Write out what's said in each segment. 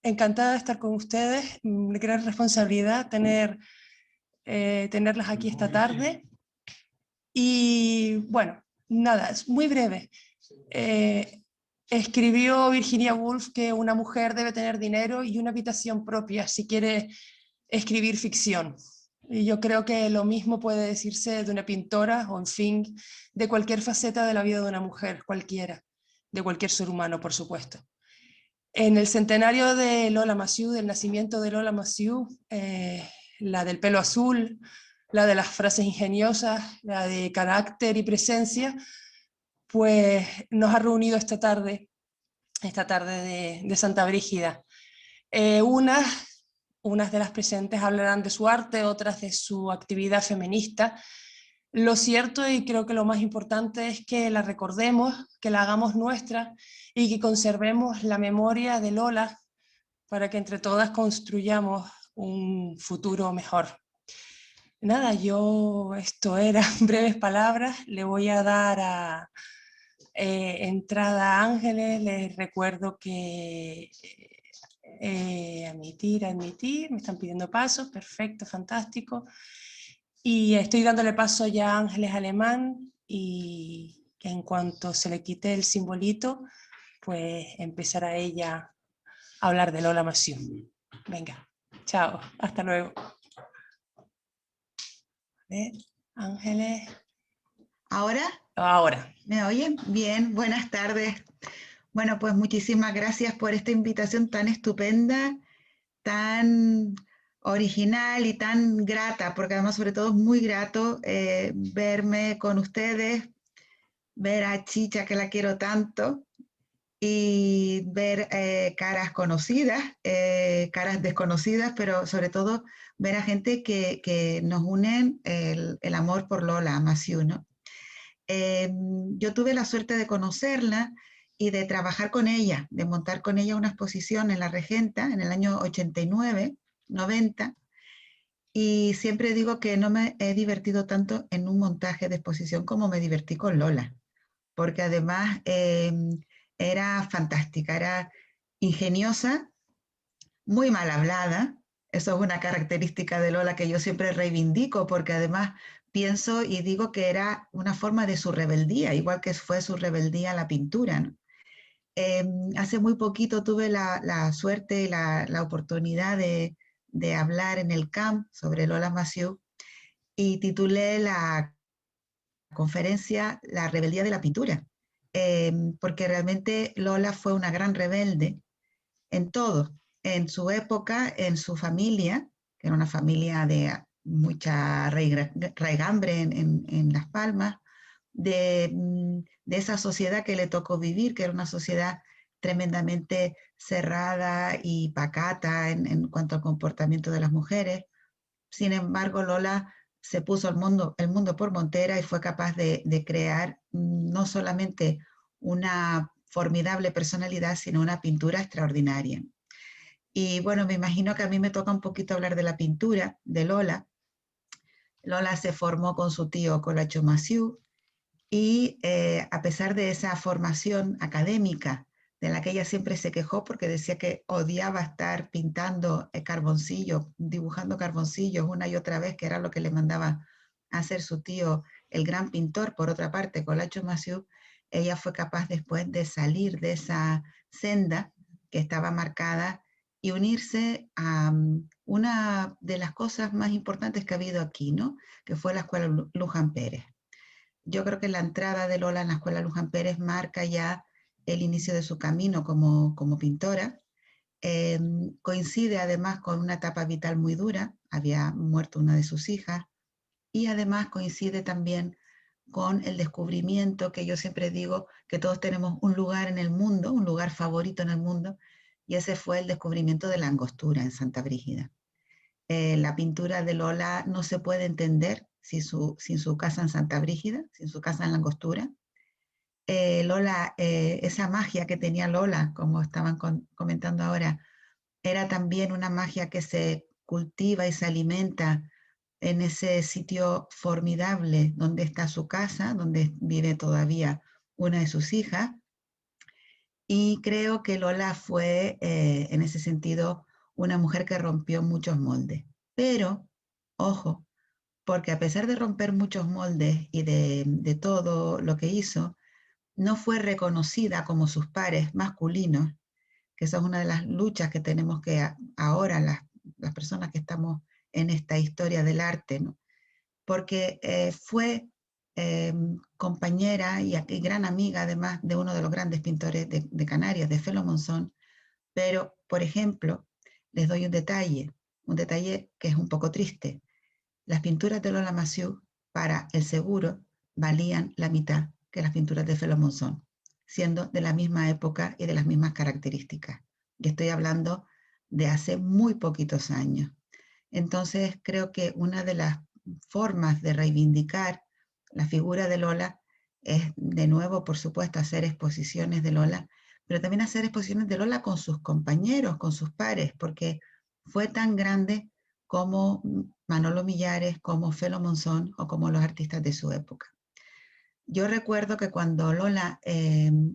encantada de estar con ustedes, una gran responsabilidad tenerlas aquí esta tarde. Y bueno, nada, es muy breve. Escribió Virginia Woolf que una mujer debe tener dinero y una habitación propia si quiere escribir ficción. Y yo creo que lo mismo puede decirse de una pintora o, en fin, de cualquier faceta de la vida de una mujer, cualquiera, de cualquier ser humano, por supuesto. En el centenario de Lola Mathieu, del nacimiento de Lola Mathieu, la del pelo azul, la de las frases ingeniosas, la de carácter y presencia, pues nos ha reunido esta tarde de Santa Brígida. Unas de las presentes hablarán de su arte, otras de su actividad feminista. Lo cierto, y creo que lo más importante, es que la recordemos, que la hagamos nuestra y que conservemos la memoria de Lola para que entre todas construyamos un futuro mejor. Nada, esto era breves palabras, le voy a dar entrada a Ángeles. Les recuerdo que admitir, me están pidiendo pasos, perfecto, fantástico. Y estoy dándole paso ya a Ángeles Alemán, y que en cuanto se le quite el simbolito, pues empezará ella a hablar de Lola Mathieu. Venga, chao, hasta luego. Ángeles. ¿Ahora? Ahora. ¿Me oyen? Bien, buenas tardes. Bueno, pues muchísimas gracias por esta invitación tan estupenda, tan original y tan grata, porque además sobre todo es muy grato verme con ustedes, ver a Chicha, que la quiero tanto, y ver caras conocidas, caras desconocidas, pero sobre todo ver a gente que nos unen el amor por Lola Mathieu, ¿no? Yo tuve la suerte de conocerla y de trabajar con ella, de montar con ella una exposición en La Regenta en el año 89, 90, y siempre digo que no me he divertido tanto en un montaje de exposición como me divertí con Lola, porque además era fantástica, era ingeniosa, muy mal hablada. Eso es una característica de Lola que yo siempre reivindico, porque además pienso y digo que era una forma de su rebeldía, igual que fue su rebeldía a la pintura, ¿no? Hace muy poquito tuve la suerte y la oportunidad de hablar en el CAM sobre Lola Mathieu y titulé la conferencia La rebeldía de la pintura, porque realmente Lola fue una gran rebelde en todo, en su época, en su familia, que era una familia de mucha raigambre en Las Palmas, de esa sociedad que le tocó vivir, que era una sociedad tremendamente cerrada y pacata en cuanto al comportamiento de las mujeres. Sin embargo, Lola se puso el mundo por montera y fue capaz de crear no solamente una formidable personalidad, sino una pintura extraordinaria. Y bueno, me imagino que a mí me toca un poquito hablar de la pintura de Lola. Lola se formó con su tío Colacho Mathieu y a pesar de esa formación académica de la que ella siempre se quejó porque decía que odiaba estar pintando carboncillos, dibujando carboncillos una y otra vez, que era lo que le mandaba a hacer su tío, el gran pintor, por otra parte, Colacho Mathieu, ella fue capaz después de salir de esa senda que estaba marcada y unirse a una de las cosas más importantes que ha habido aquí, ¿no? Que fue la Escuela Luján Pérez. Yo creo que la entrada de Lola en la Escuela Luján Pérez marca ya el inicio de su camino como pintora. Coincide además con una etapa vital muy dura, había muerto una de sus hijas, y además coincide también con el descubrimiento que yo siempre digo que todos tenemos un lugar en el mundo, un lugar favorito en el mundo, y ese fue el descubrimiento de la Angostura en Santa Brígida. La pintura de Lola no se puede entender sin su casa en Santa Brígida, sin su casa en la Angostura. Lola, esa magia que tenía Lola, como estaban comentando ahora, era también una magia que se cultiva y se alimenta en ese sitio formidable donde está su casa, donde vive todavía una de sus hijas. y creo que Lola fue, en ese sentido, una mujer que rompió muchos moldes. Pero, ojo, porque a pesar de romper muchos moldes y de todo lo que hizo, no fue reconocida como sus pares masculinos, que esa es una de las luchas que tenemos que ahora las personas que estamos en esta historia del arte, ¿no? Porque fue compañera y gran amiga además de uno de los grandes pintores de Canarias, de Felo Monzón, pero, por ejemplo, les doy un detalle que es un poco triste. Las pinturas de Lola Massieu para el seguro valían la mitad que las pinturas de Felo Monzón, siendo de la misma época y de las mismas características. Yo estoy hablando de hace muy poquitos años. Entonces, creo que una de las formas de reivindicar la figura de Lola es, de nuevo, por supuesto, hacer exposiciones de Lola, pero también hacer exposiciones de Lola con sus compañeros, con sus pares, porque fue tan grande como Manolo Millares, como Felo Monzón o como los artistas de su época. Yo recuerdo que cuando Lola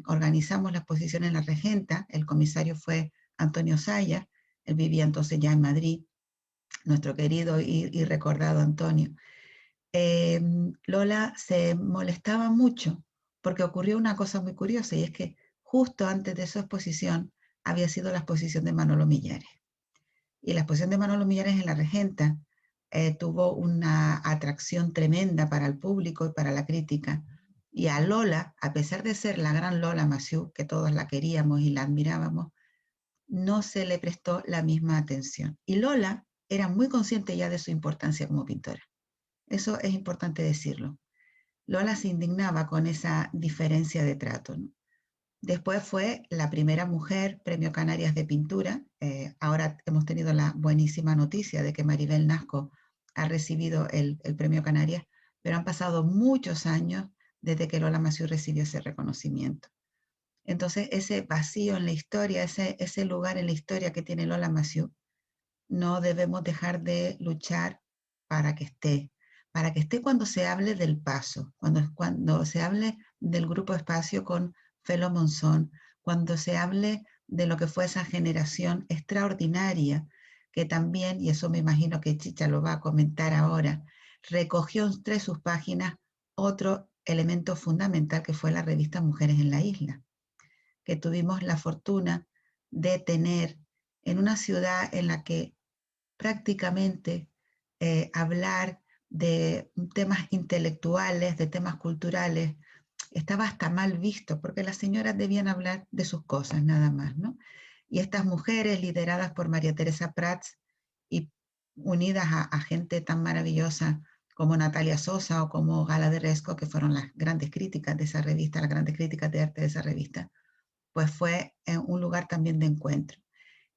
organizamos la exposición en La Regenta, el comisario fue Antonio Saya, él vivía entonces ya en Madrid, nuestro querido y recordado Antonio. Lola se molestaba mucho porque ocurrió una cosa muy curiosa, y es que justo antes de su exposición había sido la exposición de Manolo Millares. Y la exposición de Manolo Millares en La Regenta tuvo una atracción tremenda para el público y para la crítica. Y a Lola, a pesar de ser la gran Lola Massieu, que todos la queríamos y la admirábamos, no se le prestó la misma atención. Y Lola era muy consciente ya de su importancia como pintora. Eso es importante decirlo. Lola se indignaba con esa diferencia de trato, ¿no? Después fue la primera mujer Premio Canarias de Pintura. Ahora hemos tenido la buenísima noticia de que Maribel Nasco ha recibido el Premio Canarias, pero han pasado muchos años desde que Lola Massieu recibió ese reconocimiento. Entonces, ese vacío en la historia, ese lugar en la historia que tiene Lola Massieu, no debemos dejar de luchar para que esté cuando se hable del paso, cuando se hable del grupo Espacio con Felo Monzón, cuando se hable de lo que fue esa generación extraordinaria que también, y eso me imagino que Chicha lo va a comentar ahora, recogió entre sus páginas otro elemento fundamental que fue la revista Mujeres en la Isla, que tuvimos la fortuna de tener en una ciudad en la que prácticamente hablar de temas intelectuales, de temas culturales, estaba hasta mal visto, porque las señoras debían hablar de sus cosas nada más, ¿no? Y estas mujeres lideradas por María Teresa Prats y unidas a gente tan maravillosa como Natalia Sosa o como Gala de Resco, que fueron las grandes críticas de esa revista, las grandes críticas de arte de esa revista, pues fue un lugar también de encuentro.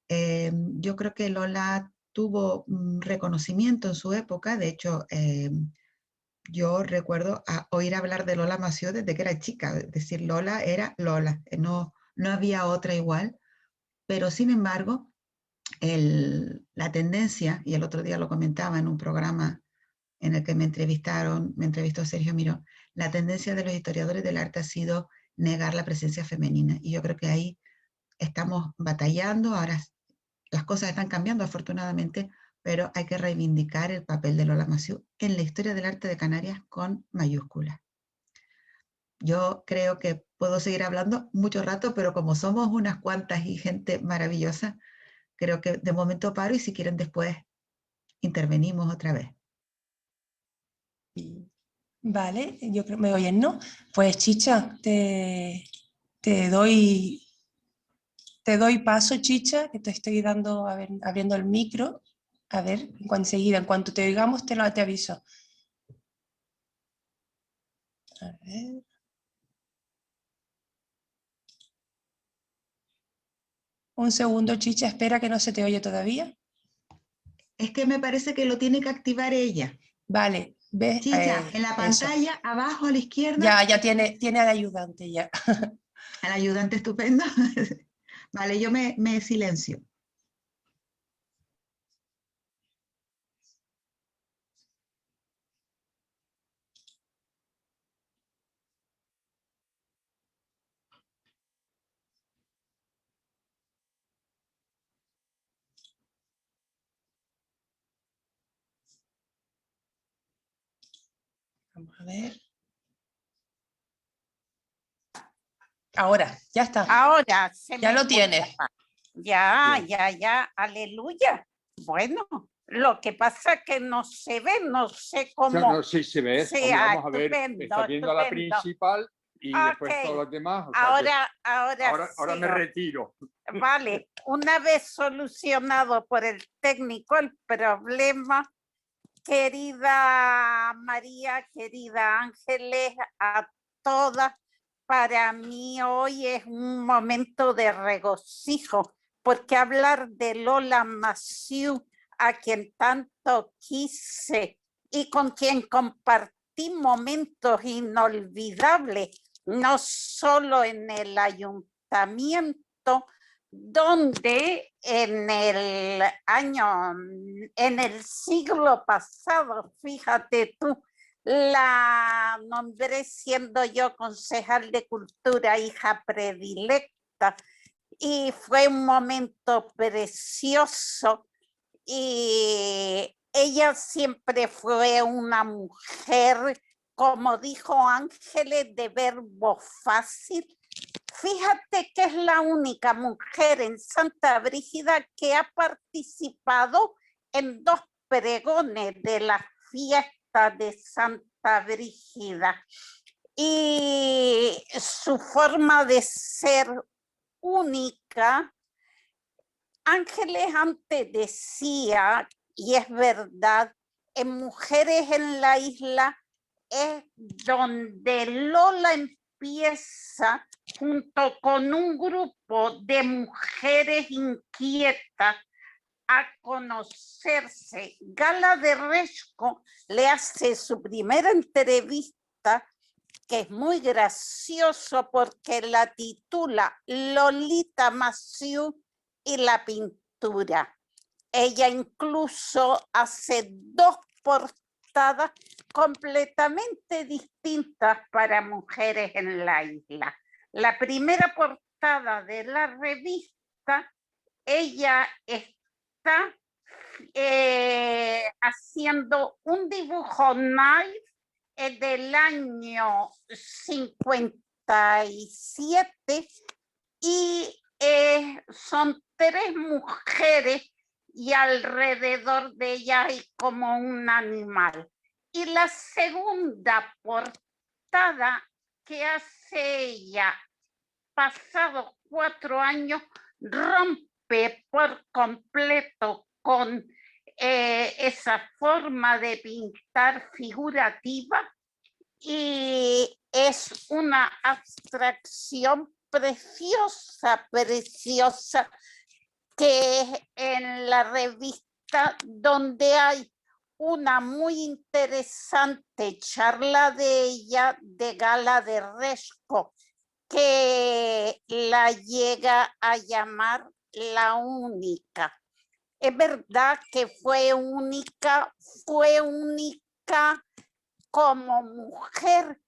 Yo creo que Lola tuvo un reconocimiento en su época. De hecho, yo recuerdo oír hablar de Lola Massieu desde que era chica, es decir, Lola era Lola, no había otra igual, pero sin embargo, la tendencia, y el otro día lo comentaba en un programa en el que me entrevistó Sergio Miró, la tendencia de los historiadores del arte ha sido negar la presencia femenina, y yo creo que ahí estamos batallando. Ahora las cosas están cambiando afortunadamente, pero hay que reivindicar el papel de Lola Massieu en la historia del arte de Canarias con mayúsculas. Yo creo que puedo seguir hablando mucho rato, pero como somos unas cuantas y gente maravillosa, creo que de momento paro, y si quieren después intervenimos otra vez. Vale, yo creo, ¿me oyen, no? Pues Chicha, te doy, te doy paso, Chicha, que te estoy dando, a ver, abriendo el micro. A ver, enseguida, en cuanto te oigamos, te aviso. A ver. Un segundo, Chicha, espera que no se te oye todavía. Es que me parece que lo tiene que activar ella. Vale, ves, Chicha, en la eso. pantalla, abajo a la izquierda. Ya tiene al ayudante ya. Al ayudante estupendo. Vale, yo me silencio. Vamos a ver. Ahora, ya está. Ahora Ya lo tienes. Ya, aleluya. Bueno, lo que pasa es que no se ve, no sé cómo. No, sí se ve. Sí, Vamos a ver, estupendo, está viendo a la estupendo. principal y después Ok. todos los demás. O sea que Ahora ahora me sigo. retiro. Vale, una vez solucionado por el técnico el problema, querida María, querida Ángeles, a todas, para mí hoy es un momento de regocijo, porque hablar de Lola Massieu, a quien tanto quise y con quien compartí momentos inolvidables, no solo en el ayuntamiento, donde en el siglo pasado, fíjate tú, la nombré siendo yo concejal de cultura, hija predilecta, y fue un momento precioso, y ella siempre fue una mujer, como dijo Ángeles, de verbo fácil. Fíjate que es la única mujer en Santa Brígida que ha participado en 2 pregones de la fiesta de Santa Brígida. Y su forma de ser única. Ángeles antes decía, y es verdad, en Mujeres en la Isla es donde Lola empieza junto con un grupo de mujeres inquietas a conocerse. Gala de Resco le hace su primera entrevista, que es muy gracioso porque la titula Lolita Massieu y la pintura. Ella incluso hace 2 portadas completamente distintas para Mujeres en la Isla. La primera portada de la revista, ella está haciendo un dibujo knife del año 57 y son 3 mujeres y alrededor de ella hay como un animal. Y la segunda portada que hace ella, pasado 4 años, rompe por completo con esa forma de pintar figurativa y es una abstracción preciosa, preciosa, que es en la revista donde hay una muy interesante charla de ella de Gala de Resco, que la llega a llamar la única. Es verdad que fue única como mujer.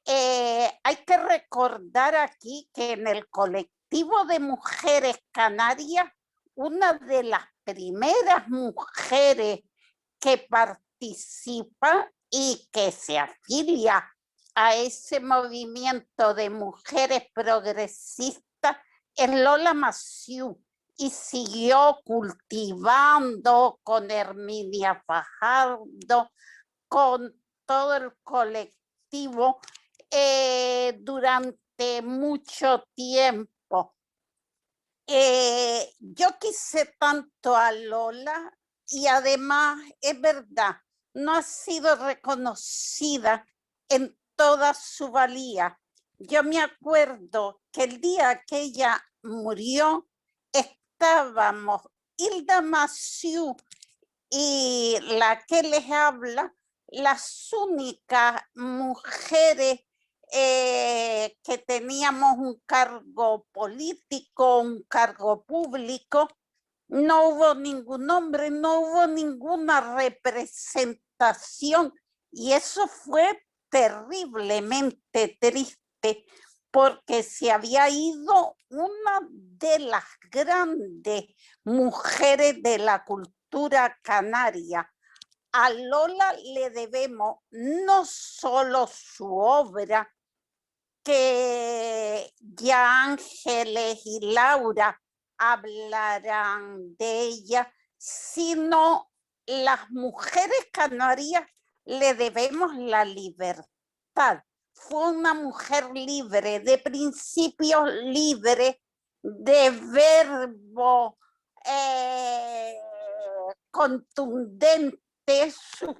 Hay que recordar aquí que en el colectivo de mujeres canarias, una de las primeras mujeres que participa y que se afilia a ese movimiento de mujeres progresistas es Lola Massieu, y siguió cultivando con Herminia Fajardo, con todo el colectivo durante mucho tiempo. Yo quise tanto a Lola y además es verdad, no ha sido reconocida en toda su valía. Yo me acuerdo que el día que ella murió estábamos Hilda Massieu y la que les habla, las únicas mujeres que teníamos un cargo político, un cargo público. No hubo ningún hombre, no hubo ninguna representación y eso fue terriblemente triste porque se había ido una de las grandes mujeres de la cultura canaria. a Lola le debemos no solo su obra, que ya Ángeles y Laura hablarán de ella, sino las mujeres canarias le debemos la libertad. Fue una mujer libre, de principios libres, de verbo contundente, sus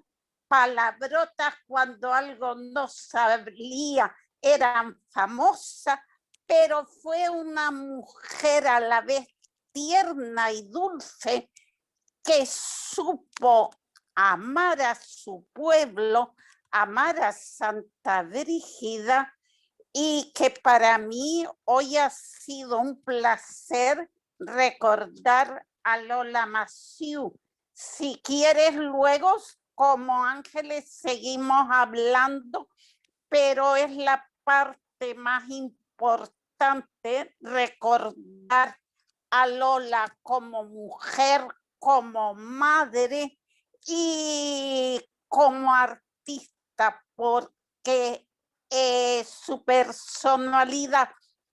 palabrotas cuando algo no salía eran famosas, pero fue una mujer a la vez tierna y dulce que supo amar a su pueblo, amar a Santa Brígida, y que para mí hoy ha sido un placer recordar a Lola Massieu. Si quieres, luego, como Ángeles, seguimos hablando, pero es la parte más importante recordar a Lola como mujer, como madre y como artista, porque su personalidad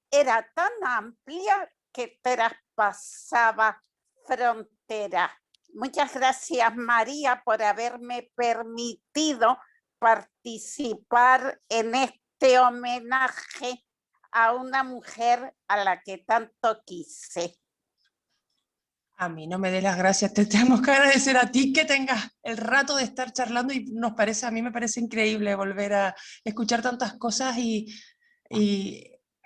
era tan amplia que traspasaba fronteras. Muchas gracias, María, por haberme permitido participar en este homenaje a una mujer a la que tanto quise. A mí no me des las gracias, te tenemos que agradecer a ti que tengas el rato de estar charlando, y a mí me parece increíble volver a escuchar tantas cosas, y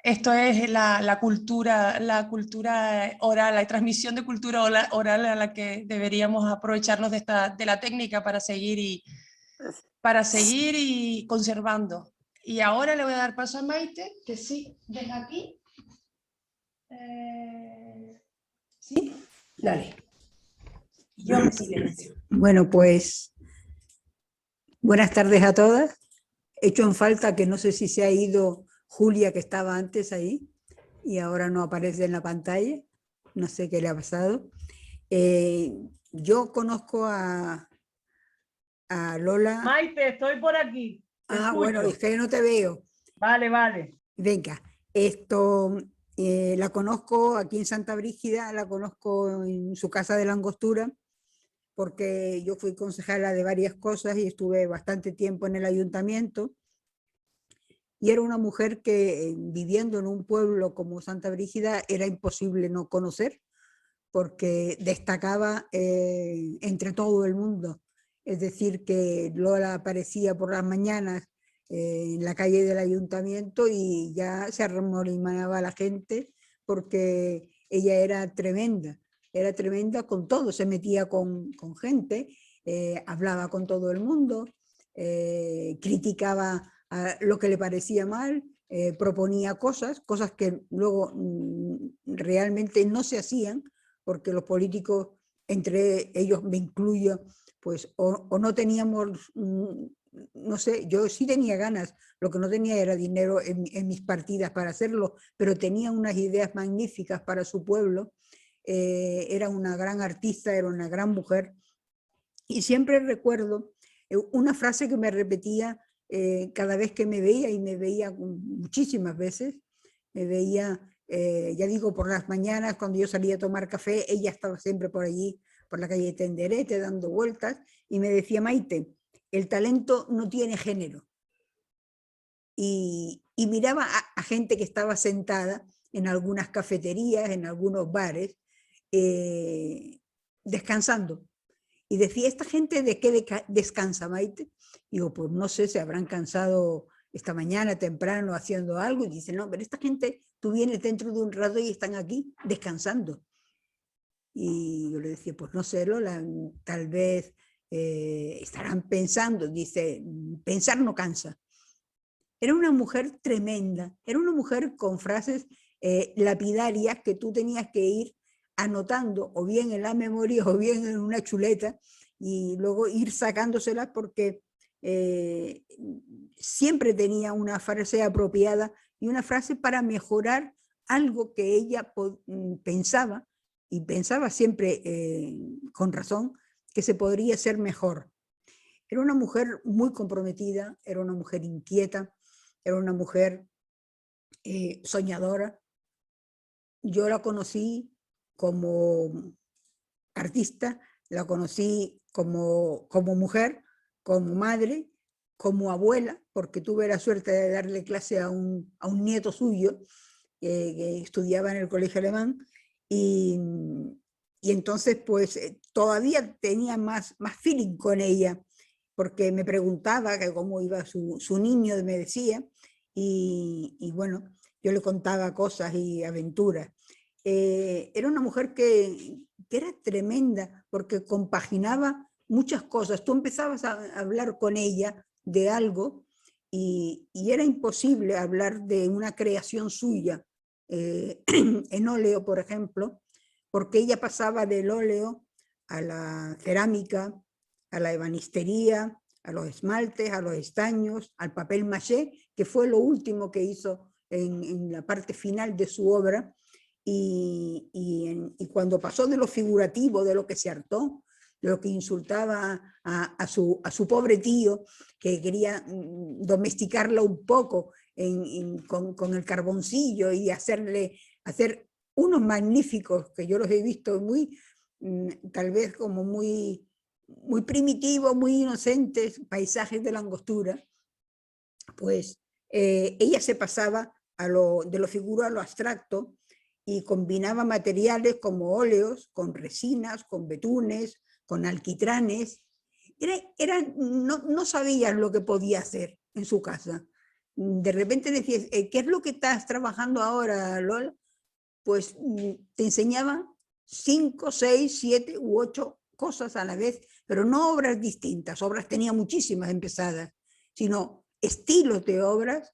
esto es la cultura oral, la transmisión de cultura oral a la que deberíamos aprovecharnos de la técnica para seguir y conservando. Y ahora le voy a dar paso a Maite, que sí, desde aquí. ¿Sí? Dale. Yo me silencio. Bueno, pues buenas tardes a todas. He hecho en falta que no sé si se ha ido Julia, que estaba antes ahí y ahora no aparece en la pantalla. No sé qué le ha pasado. Yo conozco a Lola. Maite, estoy por aquí. Bueno, es que no te veo. Vale, vale. Venga, la conozco aquí en Santa Brígida, la conozco en su casa de la Angostura, porque yo fui concejala de varias cosas y estuve bastante tiempo en el ayuntamiento, y era una mujer que viviendo en un pueblo como Santa Brígida era imposible no conocer, porque destacaba entre todo el mundo. Es decir, que Lola aparecía por las mañanas en la calle del ayuntamiento y ya se arremolinaba la gente, porque ella era tremenda con todo, se metía con gente, hablaba con todo el mundo, criticaba lo que le parecía mal, proponía cosas que luego realmente no se hacían, porque los políticos, entre ellos me incluyo, pues o no teníamos, no sé, yo sí tenía ganas, lo que no tenía era dinero en mis partidas para hacerlo, pero tenía unas ideas magníficas para su pueblo. Era una gran artista, era una gran mujer, y siempre recuerdo una frase que me repetía cada vez que me veía, y me veía muchísimas veces, me veía, ya digo, por las mañanas cuando yo salía a tomar café, ella estaba siempre por allí, por la calle Tenderete, dando vueltas, y me decía: Maite, el talento no tiene género. Y miraba a gente que estaba sentada en algunas cafeterías, en algunos bares, descansando. Y decía: ¿esta gente de qué descansa, Maite? Digo, pues no sé, se habrán cansado esta mañana temprano haciendo algo. Y dice: no, pero esta gente, tú vienes dentro de un rato y están aquí descansando. Y yo le decía: pues no sé, Lola, tal vez estarán pensando. Dice: pensar no cansa. Era una mujer tremenda, era una mujer con frases lapidarias que tú tenías que ir anotando, o bien en la memoria o bien en una chuleta, y luego ir sacándoselas, porque siempre tenía una frase apropiada y una frase para mejorar algo que ella pensaba, y pensaba siempre con razón, que se podría hacer mejor. Era una mujer muy comprometida, era una mujer inquieta, era una mujer soñadora. Yo la conocí como artista, la conocí como mujer, como madre, como abuela, porque tuve la suerte de darle clase a un nieto suyo que estudiaba en el colegio alemán, y entonces pues todavía tenía más feeling con ella, porque me preguntaba que cómo iba su niño, me decía, y bueno, yo le contaba cosas y aventuras. Era una mujer que era tremenda, porque compaginaba muchas cosas. Tú empezabas a hablar con ella de algo y era imposible hablar de una creación suya, en óleo, por ejemplo, porque ella pasaba del óleo a la cerámica, a la ebanistería, a los esmaltes, a los estaños, al papel maché, que fue lo último que hizo en la parte final de su obra. Y cuando pasó de lo figurativo, de lo que se hartó, de lo que insultaba a su pobre tío, que quería domesticarla un poco con el carboncillo y hacer unos magníficos, que yo los he visto muy, tal vez como muy primitivos, muy inocentes, paisajes de la Angostura, pues ella se pasaba de lo figurado a lo abstracto, y combinaba materiales como óleos, con resinas, con betunes, con alquitranes. No sabías lo que podía hacer en su casa. De repente decías, ¿qué es lo que estás trabajando ahora, Lola? Pues te enseñaba 5, 6, 7 u 8 cosas a la vez, pero no obras distintas, obras tenía muchísimas empezadas, sino estilos de obras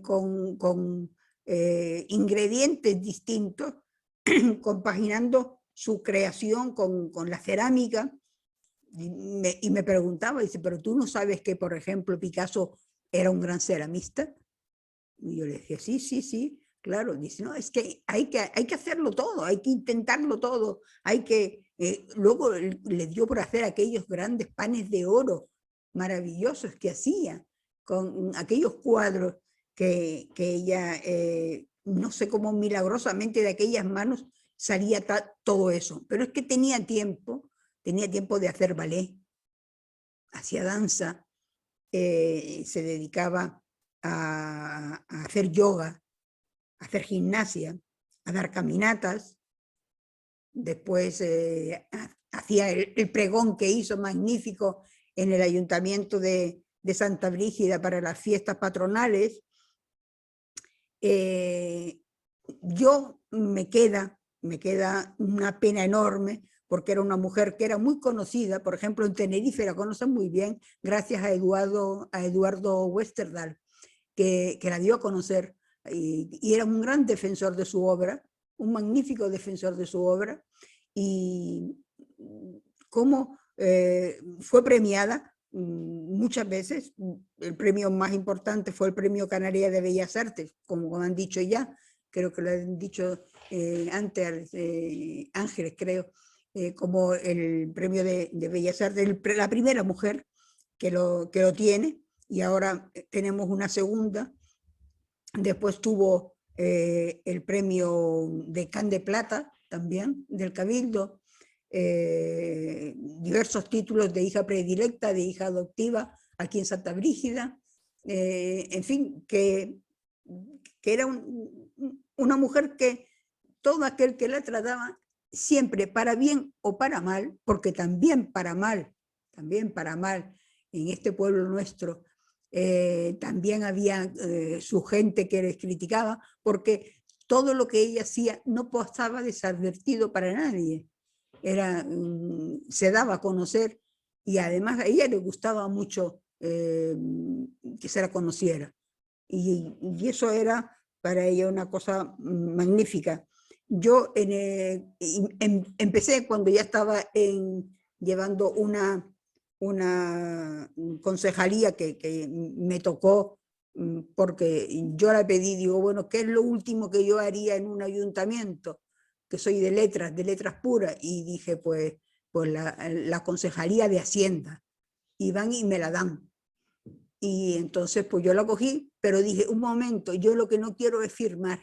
con ingredientes distintos, compaginando su creación con la cerámica. Y me preguntaba, dice, pero tú no sabes que, por ejemplo, Picasso era un gran ceramista. Y yo le decía, sí, claro. Dice, no, es que hay que hacerlo todo, hay que intentarlo todo, luego le dio por hacer aquellos grandes panes de oro maravillosos que hacía, con aquellos cuadros que ella, no sé cómo milagrosamente de aquellas manos salía todo eso, pero es que tenía tiempo de hacer ballet, hacía danza, se dedicaba a hacer yoga, a hacer gimnasia, a dar caminatas. Después hacía el pregón que hizo magnífico en el ayuntamiento de Santa Brígida para las fiestas patronales. Yo me queda una pena enorme, porque era una mujer que era muy conocida, por ejemplo en Tenerife la conocen muy bien, gracias a Eduardo Westerdahl, que la dio a conocer, y era un gran defensor de su obra, un magnífico defensor de su obra, y cómo fue premiada muchas veces. El premio más importante fue el Premio Canaria de Bellas Artes, como han dicho ya, creo que lo han dicho antes Ángeles, creo, como el premio de Bellas Artes, la primera mujer que lo tiene, y ahora tenemos una segunda. Después tuvo el premio de Can de Plata, también, del Cabildo, diversos títulos de hija predilecta, de hija adoptiva, aquí en Santa Brígida, en fin, que era una mujer que todo aquel que la trataba, siempre para bien o para mal, porque también para mal, en este pueblo nuestro, también había su gente que les criticaba, porque todo lo que ella hacía no pasaba desadvertido para nadie. Se daba a conocer, y además a ella le gustaba mucho que se la conociera. Y eso era para ella una cosa magnífica. Yo empecé cuando ya estaba llevando una concejalía que me tocó, porque yo la pedí, digo, bueno, ¿qué es lo último que yo haría en un ayuntamiento? Que soy de letras puras, y dije, pues la concejalía de Hacienda. y van y me la dan. Y entonces pues yo la cogí, pero dije, un momento, yo lo que no quiero es firmar,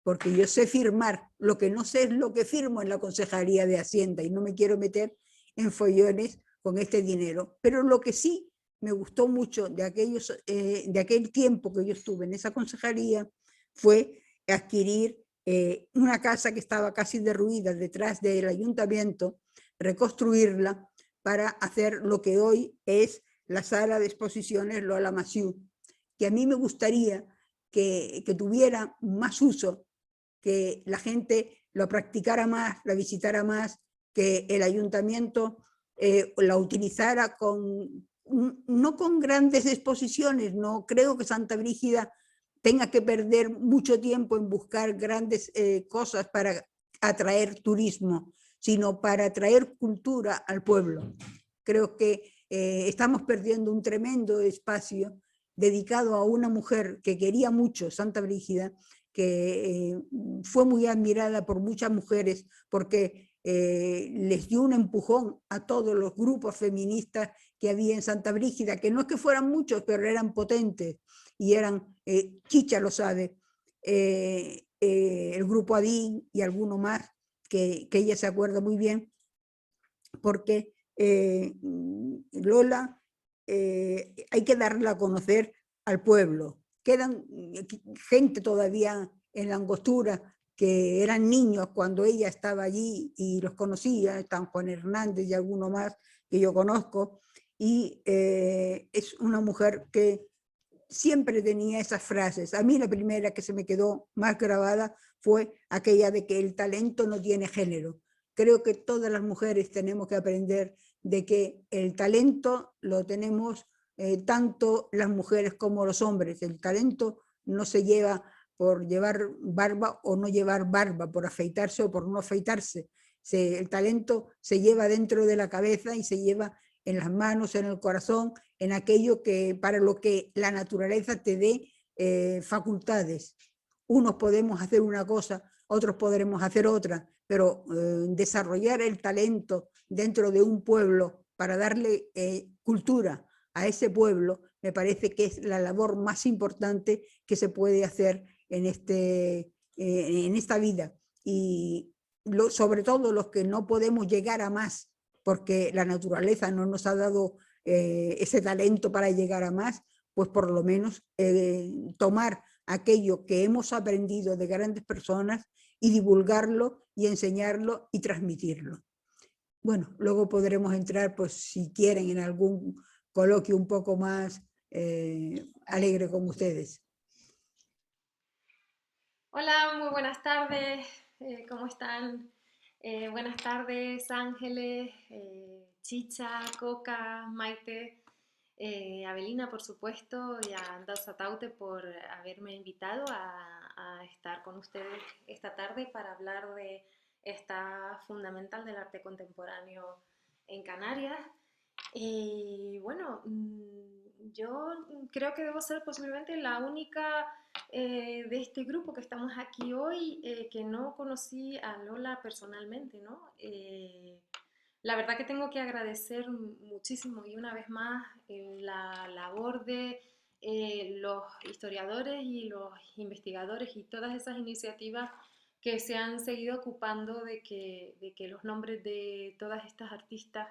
porque yo sé firmar, lo que no sé es lo que firmo en la Concejalía de Hacienda y no me quiero meter en follones con este dinero. Pero lo que sí me gustó mucho de aquel tiempo que yo estuve en esa concejalía fue adquirir una casa que estaba casi derruida detrás del ayuntamiento, reconstruirla para hacer lo que hoy es la sala de exposiciones Lola Massieu, que a mí me gustaría que tuviera más uso, que la gente lo practicara más, la visitara más, que el ayuntamiento la utilizara no con grandes exposiciones. No creo que Santa Brígida tenga que perder mucho tiempo en buscar grandes cosas para atraer turismo, sino para atraer cultura al pueblo. Creo que estamos perdiendo un tremendo espacio dedicado a una mujer que quería mucho Santa Brígida, que fue muy admirada por muchas mujeres porque les dio un empujón a todos los grupos feministas que había en Santa Brígida, que no es que fueran muchos, pero eran potentes y eran, Chicha lo sabe, el grupo Adín y alguno más, que ella se acuerda muy bien, porque Lola hay que darla a conocer al pueblo. Quedan gente todavía en la Angostura que eran niños cuando ella estaba allí y los conocía, están Juan Hernández y alguno más que yo conozco, y es una mujer que siempre tenía esas frases. A mí la primera que se me quedó más grabada fue aquella de que el talento no tiene género. Creo que todas las mujeres tenemos que aprender de que el talento lo tenemos tanto las mujeres como los hombres. El talento no se lleva por llevar barba o no llevar barba, por afeitarse o por no afeitarse. El talento se lleva dentro de la cabeza y se lleva en las manos, en el corazón, en aquello que para lo que la naturaleza te dé facultades. Unos podemos hacer una cosa, otros podremos hacer otra, pero desarrollar el talento dentro de un pueblo para darle cultura a ese pueblo, me parece que es la labor más importante que se puede hacer en esta vida. Y sobre todo los que no podemos llegar a más, porque la naturaleza no nos ha dado ese talento para llegar a más, pues por lo menos tomar aquello que hemos aprendido de grandes personas y divulgarlo y enseñarlo y transmitirlo. Bueno, luego podremos entrar, pues si quieren, en algún coloquio un poco más alegre con ustedes. Hola, muy buenas tardes, ¿cómo están? Buenas tardes, Ángeles, Chicha, Coca, Maite, Avelina, por supuesto, y a Andauza Taute por haberme invitado a estar con ustedes esta tarde para hablar de esta fundamental del arte contemporáneo en Canarias. Y bueno, yo creo que debo ser posiblemente la única de este grupo que estamos aquí hoy que no conocí a Lola personalmente, ¿no? La verdad que tengo que agradecer muchísimo y una vez más la labor de los historiadores y los investigadores y todas esas iniciativas que se han seguido ocupando de que los nombres de todas estas artistas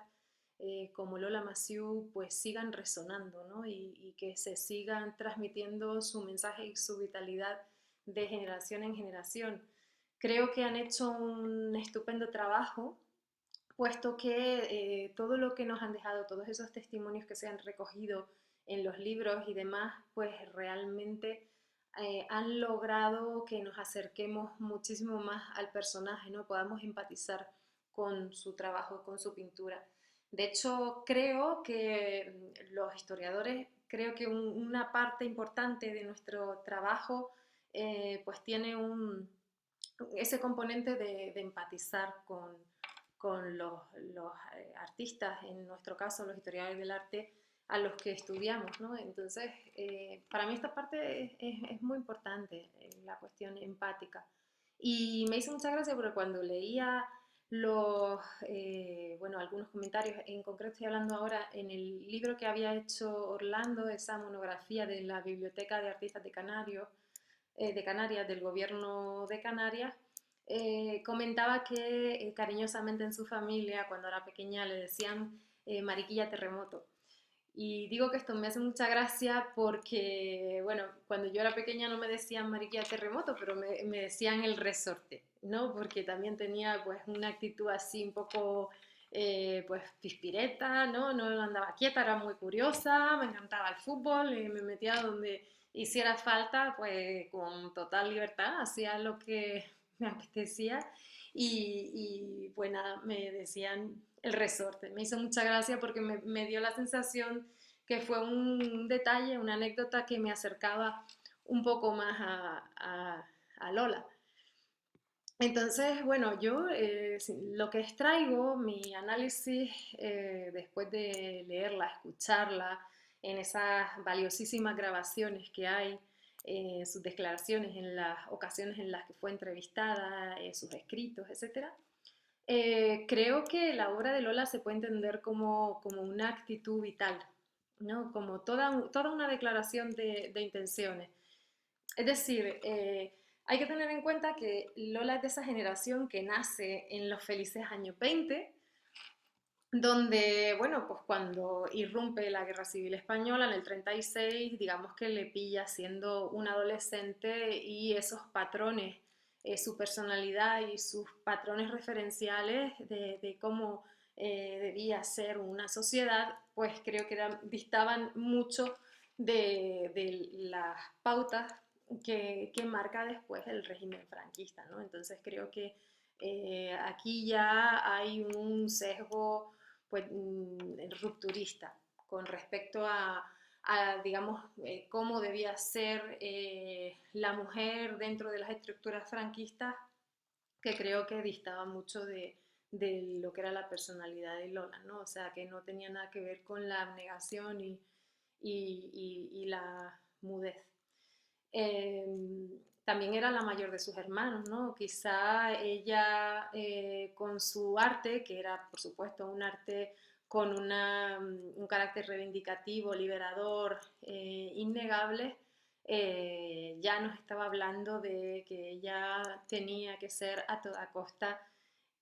como Lola Massieu pues sigan resonando, ¿no? Y que se sigan transmitiendo su mensaje y su vitalidad de generación en generación. Creo que han hecho un estupendo trabajo, puesto que todo lo que nos han dejado, todos esos testimonios que se han recogido en los libros y demás, pues realmente han logrado que nos acerquemos muchísimo más al personaje, ¿no? Podamos empatizar con su trabajo, con su pintura. De hecho, creo que los historiadores, creo que una parte importante de nuestro trabajo pues tiene ese componente de empatizar con los artistas, en nuestro caso los historiadores del arte, a los que estudiamos, ¿no? Entonces, para mí esta parte es muy importante, la cuestión empática. Y me hizo mucha gracia porque cuando leía bueno, algunos comentarios. En concreto estoy hablando ahora en el libro que había hecho Orlando, esa monografía de la Biblioteca de Artistas de Canarias, del Gobierno de Canarias. Comentaba que cariñosamente en su familia, cuando era pequeña, le decían Mariquilla Terremoto. Y digo que esto me hace mucha gracia porque, bueno, cuando yo era pequeña no me decían Mariquilla Terremoto, pero me decían el resorte, ¿no? Porque también tenía pues una actitud así un poco, pues pispireta, ¿no? No andaba quieta, era muy curiosa, me encantaba el fútbol, me metía donde hiciera falta, pues con total libertad, hacía lo que me apetecía y pues nada, me decían el resorte. Me hizo mucha gracia porque me dio la sensación que fue un detalle, una anécdota que me acercaba un poco más a Lola. Entonces, bueno, yo lo que extraigo, mi análisis, después de leerla, escucharla, en esas valiosísimas grabaciones que hay, sus declaraciones en las ocasiones en las que fue entrevistada, sus escritos, etcétera, creo que la obra de Lola se puede entender como una actitud vital, ¿no? Como toda una declaración de intenciones. Es decir, hay que tener en cuenta que Lola es de esa generación que nace en los felices años 20, donde, bueno, pues cuando irrumpe la Guerra Civil Española en el 36, digamos que le pilla siendo un adolescente y esos patrones, su personalidad y sus patrones referenciales de cómo debía ser una sociedad, pues creo que distaban mucho de las pautas que marca después el régimen franquista, ¿no? Entonces creo que aquí ya hay un sesgo pues, rupturista con respecto digamos, cómo debía ser la mujer dentro de las estructuras franquistas, que creo que distaba mucho de lo que era la personalidad de Lola, ¿no? O sea, que no tenía nada que ver con la abnegación y la mudez. También era la mayor de sus hermanos, ¿no? Quizá ella con su arte, que era por supuesto un arte con un carácter reivindicativo, liberador, innegable, ya nos estaba hablando de que ella tenía que ser a toda costa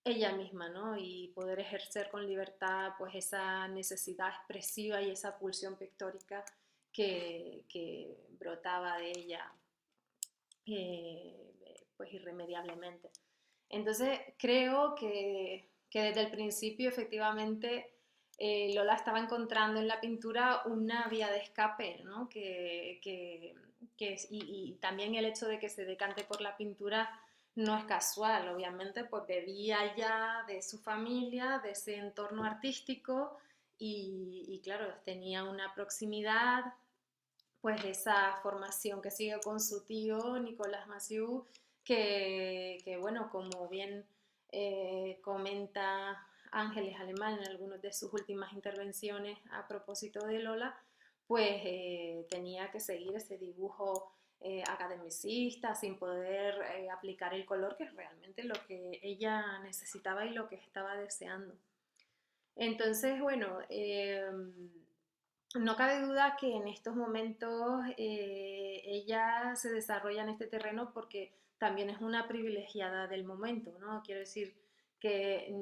ella misma, ¿no? Y poder ejercer con libertad pues esa necesidad expresiva y esa pulsión pictórica que brotaba de ella pues irremediablemente. Entonces creo que desde el principio efectivamente Lola estaba encontrando en la pintura una vía de escape, ¿no? Y también el hecho de que se decante por la pintura no es casual, obviamente, pues bebía ya de su familia, de ese entorno artístico y claro, tenía una proximidad, pues esa formación que sigue con su tío Nicolás Massieu, que bueno, como bien comenta Ángeles Alemán en algunas de sus últimas intervenciones a propósito de Lola, pues tenía que seguir ese dibujo academicista sin poder aplicar el color, que es realmente lo que ella necesitaba y lo que estaba deseando. Entonces, bueno, no cabe duda que en estos momentos ella se desarrolla en este terreno porque también es una privilegiada del momento, ¿no? Quiero decir que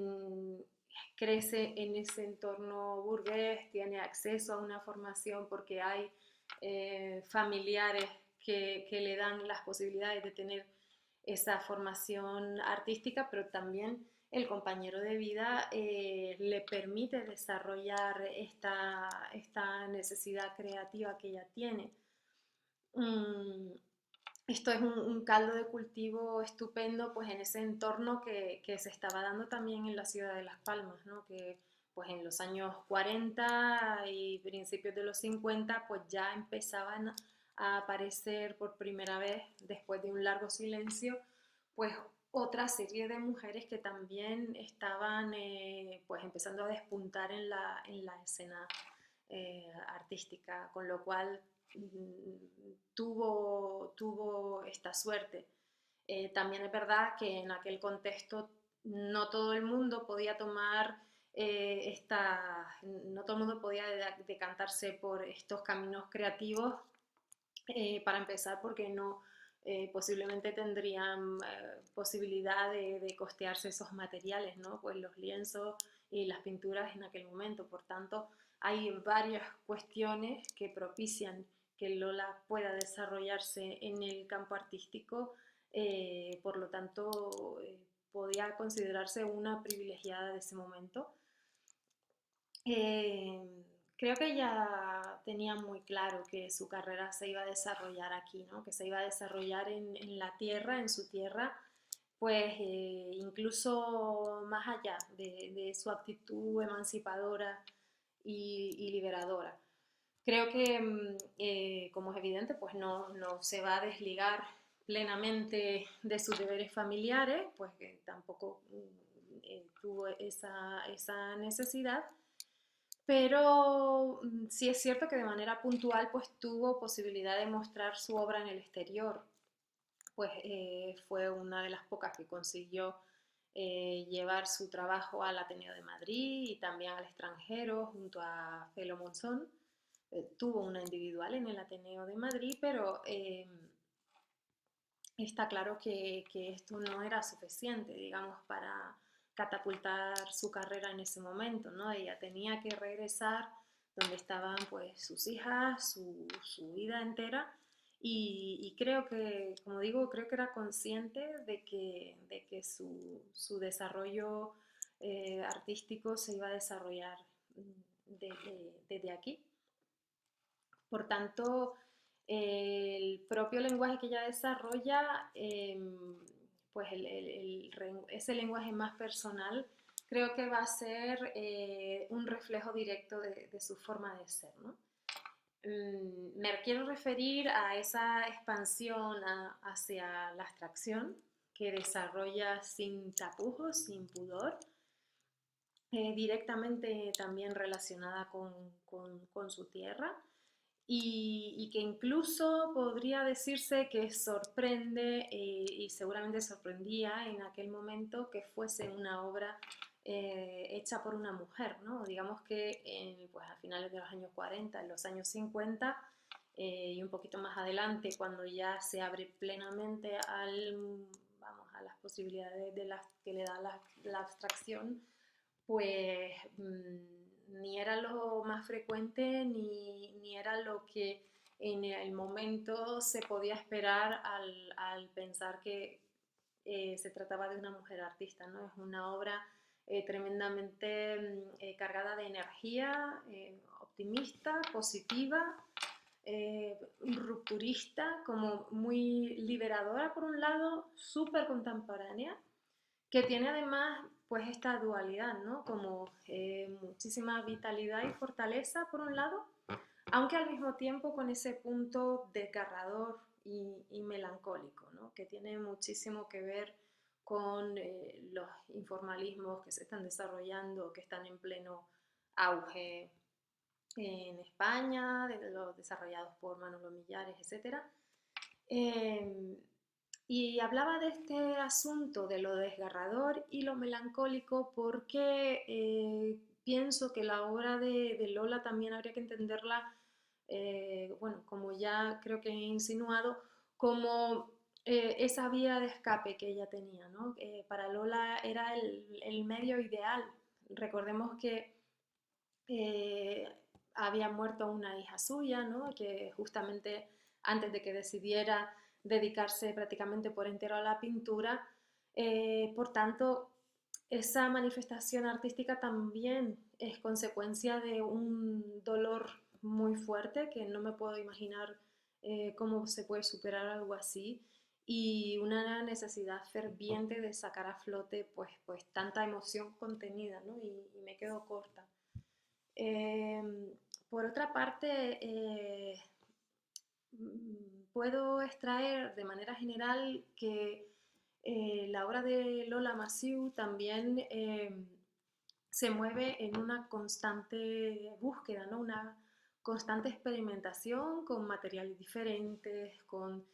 crece en ese entorno burgués, tiene acceso a una formación porque hay familiares que le dan las posibilidades de tener esa formación artística, pero también el compañero de vida le permite desarrollar esta necesidad creativa que ella tiene. Esto es un caldo de cultivo estupendo pues en ese entorno que se estaba dando también en la ciudad de Las Palmas, ¿no? Que pues en los años 40 y principios de los 50 pues ya empezaban a aparecer por primera vez, después de un largo silencio, pues otra serie de mujeres que también estaban pues empezando a despuntar en la escena artística, con lo cual tuvo esta suerte. También es verdad que en aquel contexto no todo el mundo podía tomar no todo el mundo podía decantarse por estos caminos creativos, para empezar porque no posiblemente tendrían posibilidad de costearse esos materiales, ¿no? Pues los lienzos y las pinturas en aquel momento. Por tanto, hay varias cuestiones que propician que Lola pueda desarrollarse en el campo artístico, por lo tanto, podía considerarse una privilegiada de ese momento. Creo que ella tenía muy claro que su carrera se iba a desarrollar aquí, ¿no? Que se iba a desarrollar en la tierra, en su tierra, pues incluso más allá de su actitud emancipadora y liberadora. Creo que, como es evidente, pues no se va a desligar plenamente de sus deberes familiares, pues que tampoco tuvo esa necesidad, pero sí es cierto que de manera puntual pues tuvo posibilidad de mostrar su obra en el exterior. Pues fue una de las pocas que consiguió llevar su trabajo al Ateneo de Madrid y también al extranjero junto a Felo Monzón. Tuvo una individual en el Ateneo de Madrid, pero está claro que esto no era suficiente, digamos, para catapultar su carrera en ese momento, ¿no? Ella tenía que regresar donde estaban pues sus hijas, su vida entera, y creo que, como digo, creo que era consciente de que su desarrollo artístico se iba a desarrollar desde aquí. Por tanto, el propio lenguaje que ella desarrolla, pues ese lenguaje más personal, creo que va a ser un reflejo directo de su forma de ser, ¿no? Me quiero referir a esa expansión hacia la abstracción que desarrolla sin tapujos, sin pudor, directamente también relacionada con su tierra. Y que incluso podría decirse que sorprende y seguramente sorprendía en aquel momento que fuese una obra hecha por una mujer, ¿no? Digamos que pues, a finales de los años 40, en los años 50 y un poquito más adelante, cuando ya se abre plenamente a las posibilidades que le da la abstracción, pues ni era lo más frecuente ni era lo que en el momento se podía esperar al pensar que se trataba de una mujer artista, ¿no? Es una obra tremendamente cargada de energía, optimista, positiva, rupturista, como muy liberadora por un lado, súper contemporánea, que tiene además pues esta dualidad, ¿no? Como muchísima vitalidad y fortaleza por un lado, aunque al mismo tiempo con ese punto desgarrador y melancólico, ¿no? Que tiene muchísimo que ver con los informalismos que se están desarrollando, que están en pleno auge en España, de los desarrollados por Manolo Millares, etc. Y hablaba de este asunto de lo desgarrador y lo melancólico porque pienso que la obra de Lola también habría que entenderla, bueno, como ya creo que he insinuado, como esa vía de escape que ella tenía, ¿no? Para Lola era el medio ideal. Recordemos que había muerto una hija suya, ¿no? Que justamente antes de que decidiera dedicarse prácticamente por entero a la pintura, por tanto, esa manifestación artística también es consecuencia de un dolor muy fuerte que no me puedo imaginar cómo se puede superar algo así, y una necesidad ferviente de sacar a flote pues tanta emoción contenida, ¿no? Y me quedo corta. Por otra parte, puedo extraer de manera general que la obra de Lola Massieu también se mueve en una constante búsqueda, ¿no? Una constante experimentación con materiales diferentes, con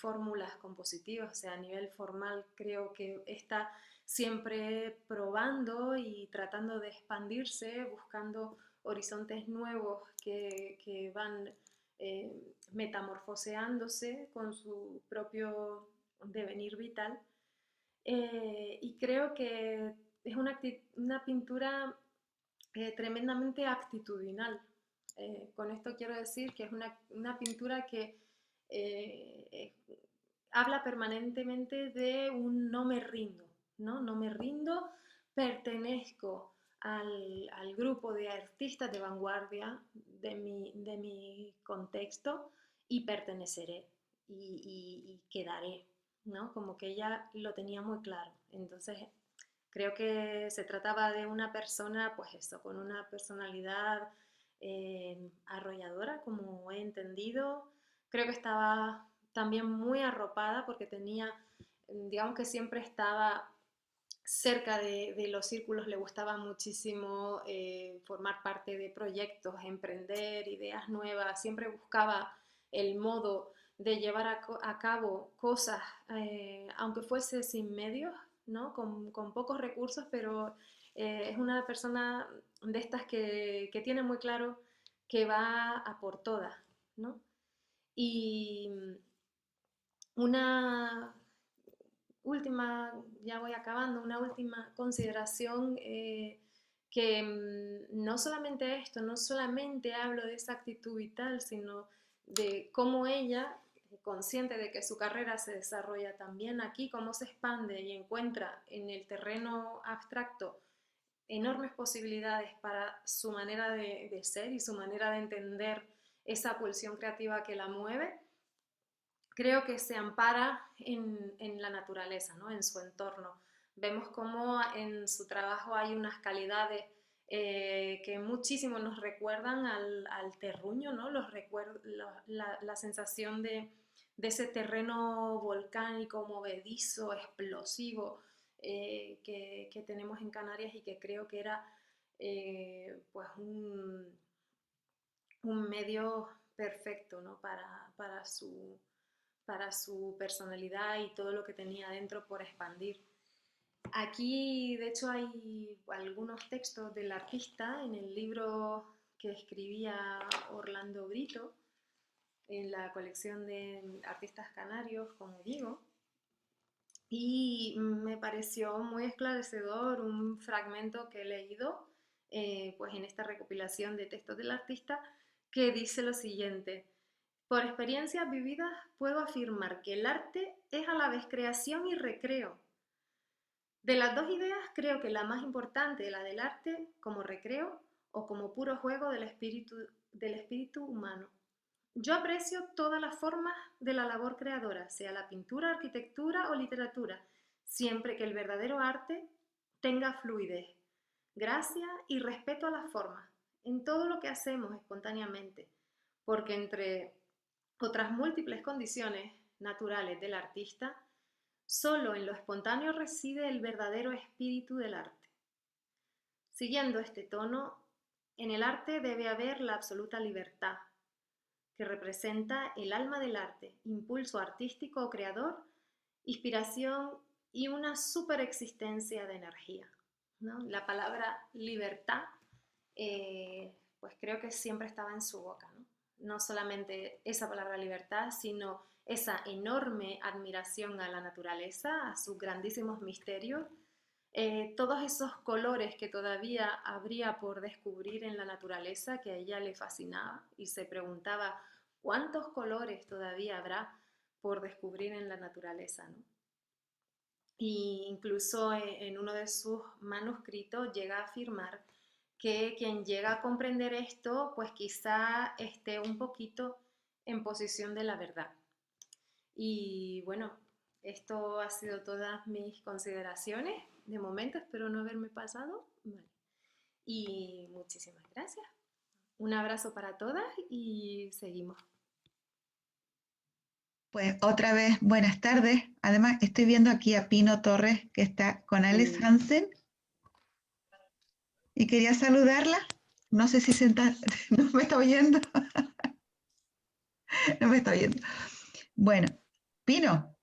fórmulas compositivas, o sea, a nivel formal creo que está siempre probando y tratando de expandirse, buscando horizontes nuevos que van metamorfoseándose con su propio devenir vital. Y creo que es una pintura tremendamente actitudinal. Con esto quiero decir que es una pintura que habla permanentemente de un no me rindo, ¿no? No me rindo, pertenezco al grupo de artistas de vanguardia de mi contexto y perteneceré y quedaré, ¿no? Como que ella lo tenía muy claro. Entonces, creo que se trataba de una persona, pues eso, con una personalidad arrolladora, como he entendido. Creo que estaba también muy arropada porque tenía, digamos que siempre estaba cerca de los círculos, le gustaba muchísimo formar parte de proyectos, emprender ideas nuevas, siempre buscaba el modo de llevar a cabo cosas, aunque fuese sin medios, ¿no? Con pocos recursos, pero es una persona de estas que tiene muy claro que va a por todas, ¿no? Y una última, ya voy acabando, una última consideración que no solamente esto, no solamente hablo de esa actitud vital, sino de cómo ella, consciente de que su carrera se desarrolla también aquí, cómo se expande y encuentra en el terreno abstracto enormes posibilidades para su manera de ser y su manera de entender esa pulsión creativa que la mueve. Creo que se ampara en la naturaleza, ¿no? En su entorno. Vemos cómo en su trabajo hay unas calidades que muchísimo nos recuerdan al terruño, ¿no? La sensación de ese terreno volcánico, movedizo, explosivo que tenemos en Canarias y que creo que era pues un medio perfecto, ¿no? para su personalidad y todo lo que tenía dentro por expandir. Aquí, de hecho, hay algunos textos del artista en el libro que escribía Orlando Brito, en la colección de artistas canarios, como digo, y me pareció muy esclarecedor un fragmento que he leído pues en esta recopilación de textos del artista, que dice lo siguiente: por experiencias vividas puedo afirmar que el arte es a la vez creación y recreo. De las dos ideas, creo que la más importante es la del arte como recreo o como puro juego del espíritu humano. Yo aprecio todas las formas de la labor creadora, sea la pintura, arquitectura o literatura, siempre que el verdadero arte tenga fluidez, gracia y respeto a las formas, en todo lo que hacemos espontáneamente, porque entre otras múltiples condiciones naturales del artista, solo en lo espontáneo reside el verdadero espíritu del arte. Siguiendo este tono, en el arte debe haber la absoluta libertad, que representa el alma del arte, impulso artístico o creador, inspiración y una superexistencia de energía, ¿no? La palabra libertad, pues creo que siempre estaba en su boca, ¿no? No solamente esa palabra libertad, sino esa enorme admiración a la naturaleza, a sus grandísimos misterios, todos esos colores que todavía habría por descubrir en la naturaleza, que a ella le fascinaba y se preguntaba cuántos colores todavía habrá por descubrir en la naturaleza, ¿no? Y incluso en uno de sus manuscritos llega a afirmar que quien llega a comprender esto, pues quizá esté un poquito en posición de la verdad. Y bueno, esto ha sido todas mis consideraciones. De momento espero no haberme pasado. Vale. Y muchísimas gracias. Un abrazo para todas y seguimos. Pues otra vez, buenas tardes. Además, estoy viendo aquí a Pino Torres, que está con Alex Hansen. Y quería saludarla. No sé si no me está oyendo. No me está oyendo. Bueno, Pino.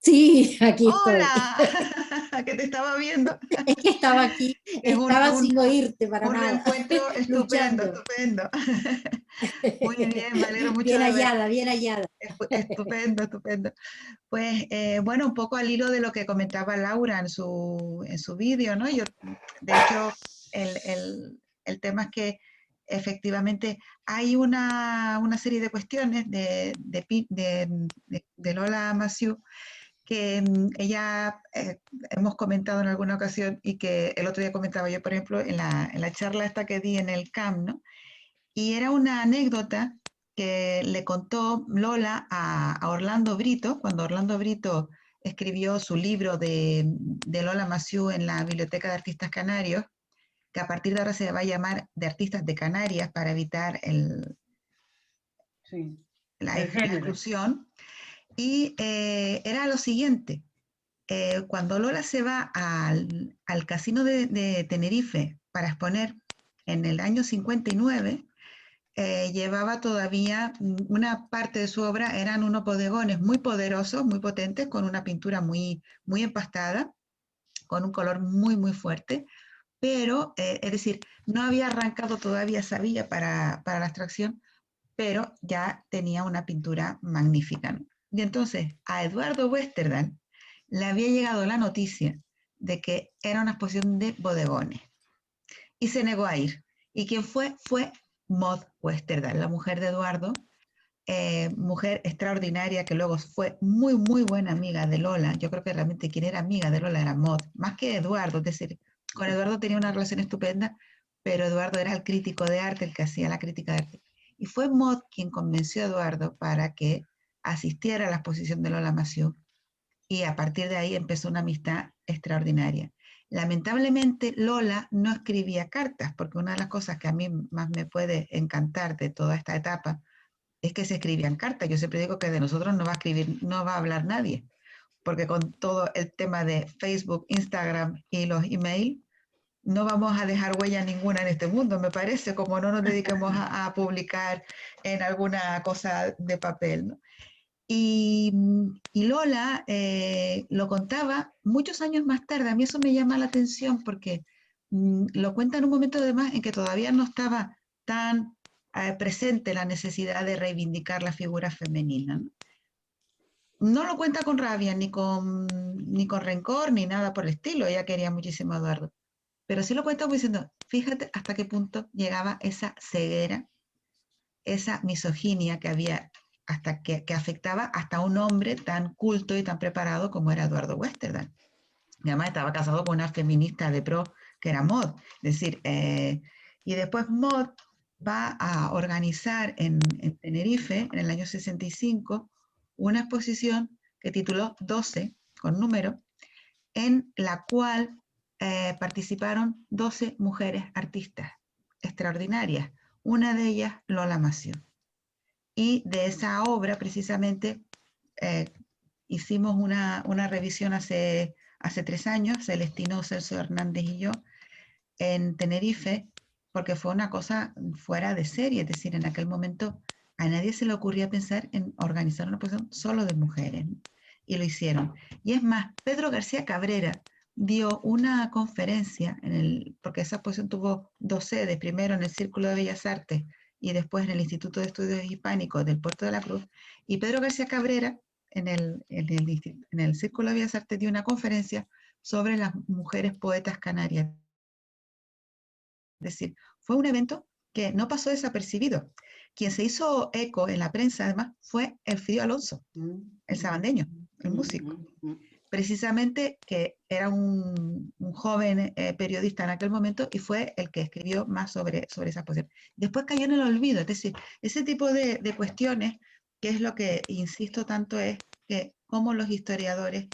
Sí, aquí estoy. ¡Hola! Que te estaba viendo. Es que estaba aquí, Es estaba sin oirte para un nada. reencuentro estupendo, Luchando. estupendo. Muy bien, me alegro mucho Bien de ver. hallada, bien hallada. Estupendo, estupendo. Pues bueno, un poco al hilo de lo que comentaba Laura en su vídeo, ¿no? Yo, de hecho, el tema es que efectivamente hay una serie de cuestiones de Lola Massieu que ella hemos comentado en alguna ocasión y que el otro día comentaba yo, por ejemplo, en la charla esta que di en el CAM, ¿no? Y era una anécdota que le contó Lola a Orlando Brito, cuando Orlando Brito escribió su libro de Lola Massieu en la Biblioteca de Artistas Canarios, que a partir de ahora se va a llamar de Artistas de Canarias para evitar la exclusión. Y era lo siguiente, cuando Lola se va al casino de Tenerife para exponer en el año 59, llevaba todavía una parte de su obra, eran unos bodegones muy poderosos, muy potentes, con una pintura muy, muy empastada, con un color muy, muy fuerte, pero, es decir, no había arrancado todavía esa villa para la abstracción, pero ya tenía una pintura magnífica, ¿no? Y entonces a Eduardo Westerdal le había llegado la noticia de que era una exposición de bodegones y se negó a ir. ¿Y quién fue? Fue Maud Westerdal, la mujer de Eduardo, mujer extraordinaria que luego fue muy, muy buena amiga de Lola. Yo creo que realmente quien era amiga de Lola era Maud, más que Eduardo, es decir, con Eduardo tenía una relación estupenda, pero Eduardo era el crítico de arte, el que hacía la crítica de arte. Y fue Maud quien convenció a Eduardo para que asistiera a la exposición de Lola Massieu, y a partir de ahí empezó una amistad extraordinaria. Lamentablemente Lola no escribía cartas, porque una de las cosas que a mí más me puede encantar de toda esta etapa es que se escribían cartas. Yo siempre digo que de nosotros no va a escribir, no va a hablar nadie, porque con todo el tema de Facebook, Instagram y los emails, no vamos a dejar huella ninguna en este mundo, me parece, como no nos dediquemos a publicar en alguna cosa de papel, ¿no? Y Lola lo contaba muchos años más tarde. A mí eso me llama la atención porque lo cuenta en un momento además en que todavía no estaba tan presente la necesidad de reivindicar la figura femenina, ¿no? No lo cuenta con rabia, ni con rencor, ni nada por el estilo. Ella quería muchísimo a Eduardo. Pero sí lo cuenta como diciendo, fíjate hasta qué punto llegaba esa ceguera, esa misoginia que había, hasta que afectaba hasta a un hombre tan culto y tan preparado como era Eduardo Westerdal. Y además estaba casado con una feminista de pro que era Maud. Es decir, y después Maud va a organizar en Tenerife, en el año 65, una exposición que tituló 12, con número, en la cual participaron 12 mujeres artistas extraordinarias, una de ellas Lola Massieu. Y de esa obra precisamente hicimos una revisión hace 3 años, Celestino, Celso Hernández y yo, en Tenerife, porque fue una cosa fuera de serie, es decir, en aquel momento a nadie se le ocurría pensar en organizar una exposición solo de mujeres, ¿no? Y lo hicieron. Y es más, Pedro García Cabrera dio una conferencia, porque esa exposición tuvo 2 sedes, primero en el Círculo de Bellas Artes y después en el Instituto de Estudios Hispánicos del Puerto de la Cruz, y Pedro García Cabrera en el Círculo de Bellas Artes dio una conferencia sobre las mujeres poetas canarias. Es decir, fue un evento que no pasó desapercibido. Quien se hizo eco en la prensa, además, fue Elfidio Alonso, el sabandeño, el músico. Precisamente que era un joven periodista en aquel momento y fue el que escribió más sobre esa posición. Después cayó en el olvido, es decir, ese tipo de cuestiones, que es lo que insisto tanto, es que como los historiadores,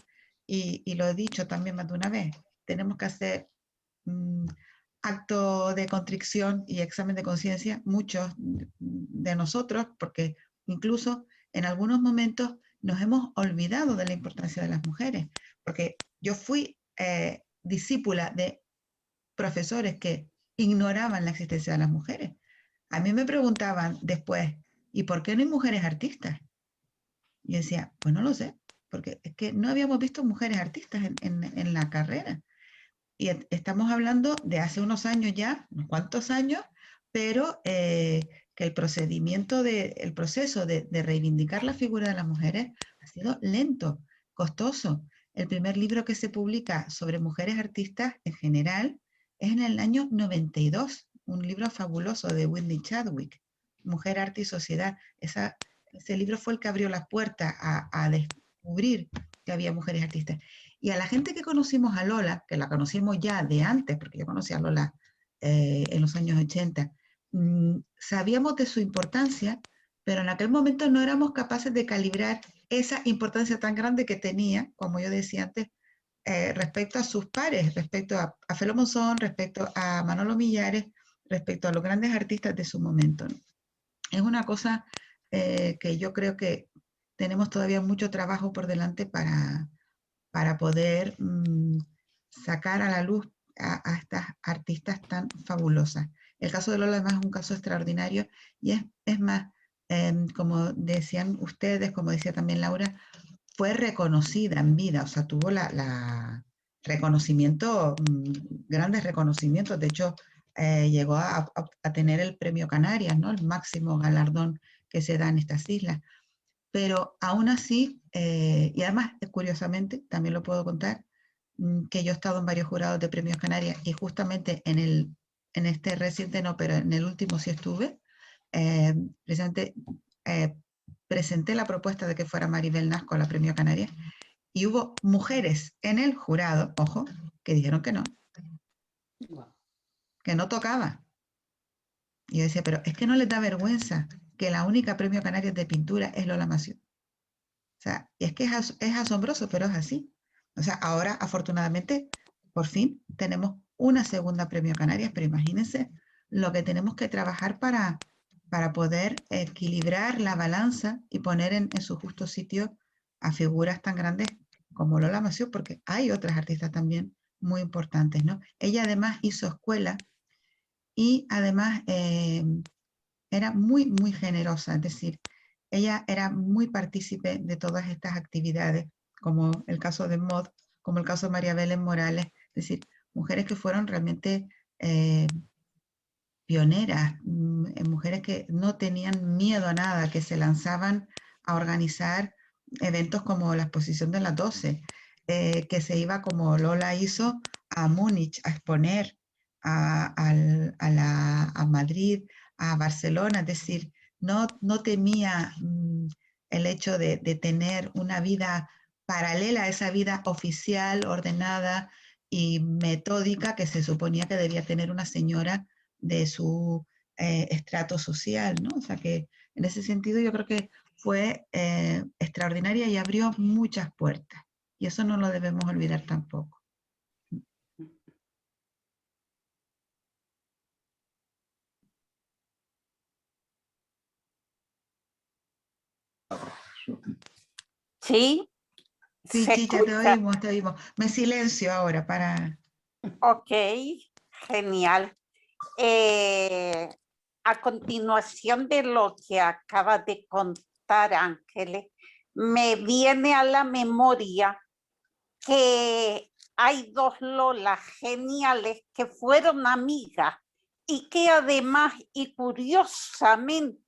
y lo he dicho también más de una vez, tenemos que hacer acto de contrición y examen de conciencia, muchos de nosotros, porque incluso en algunos momentos nos hemos olvidado de la importancia de las mujeres, porque yo fui discípula de profesores que ignoraban la existencia de las mujeres. A mí me preguntaban después, ¿y por qué no hay mujeres artistas? Y yo decía, pues no lo sé, porque es que no habíamos visto mujeres artistas en la carrera. Y estamos hablando de hace unos años ya, unos cuantos años, pero que el proceso de reivindicar la figura de las mujeres ha sido lento, costoso. El primer libro que se publica sobre mujeres artistas en general es en el año 92, un libro fabuloso de Whitney Chadwick, Mujer, Arte y Sociedad. Ese libro fue el que abrió las puertas a descubrir que había mujeres artistas. Y a la gente que conocimos a Lola, que la conocimos ya de antes, porque yo conocí a Lola en los años 80, sabíamos de su importancia, pero en aquel momento no éramos capaces de calibrar esa importancia tan grande que tenía, como yo decía antes, respecto a sus pares, respecto a Felo Monzón, respecto a Manolo Millares, respecto a los grandes artistas de su momento, ¿no? Es una cosa que yo creo que tenemos todavía mucho trabajo por delante para poder sacar a la luz a estas artistas tan fabulosas. El caso de Lola además es un caso extraordinario y es más, como decían ustedes, como decía también Laura, fue reconocida en vida, o sea, tuvo reconocimiento, grandes reconocimientos. De hecho, llegó a tener el premio Canarias, ¿no? El máximo galardón que se da en estas islas. Pero aún así, y además, curiosamente, también lo puedo contar, que yo he estado en varios jurados de premios Canarias y justamente en este reciente no, pero en el último sí estuve, precisamente presenté la propuesta de que fuera Maribel Nasco a la premio Canarias y hubo mujeres en el jurado, ojo, que dijeron que no tocaba. Y yo decía, pero es que no les da vergüenza que la única premio Canarias de pintura es Lola Massieu. O sea, y es que es asombroso, pero es así. O sea, ahora afortunadamente, por fin, tenemos una segunda premio Canarias, pero imagínense lo que tenemos que trabajar para poder equilibrar la balanza y poner en su justo sitio a figuras tan grandes como Lola Massieu, porque hay otras artistas también muy importantes, ¿no? Ella además hizo escuela y además era muy, muy generosa, es decir, ella era muy partícipe de todas estas actividades, como el caso de Mod, como el caso de María Belén Morales, es decir, mujeres que fueron realmente pioneras, mujeres que no tenían miedo a nada, que se lanzaban a organizar eventos como la exposición de las 12, que se iba como Lola hizo a Múnich a exponer, a Madrid, a Barcelona, es decir, no temía el hecho de tener una vida paralela a esa vida oficial, ordenada y metódica que se suponía que debía tener una señora de su estrato social, ¿no? O sea que en ese sentido yo creo que fue extraordinaria y abrió muchas puertas. Y eso no lo debemos olvidar tampoco. Sí, sí, Chicha, te oímos, te oímos. Me silencio ahora para... Ok, genial. A continuación de lo que acaba de contar Ángeles, me viene a la memoria que hay dos Lolas geniales que fueron amigas y que además y curiosamente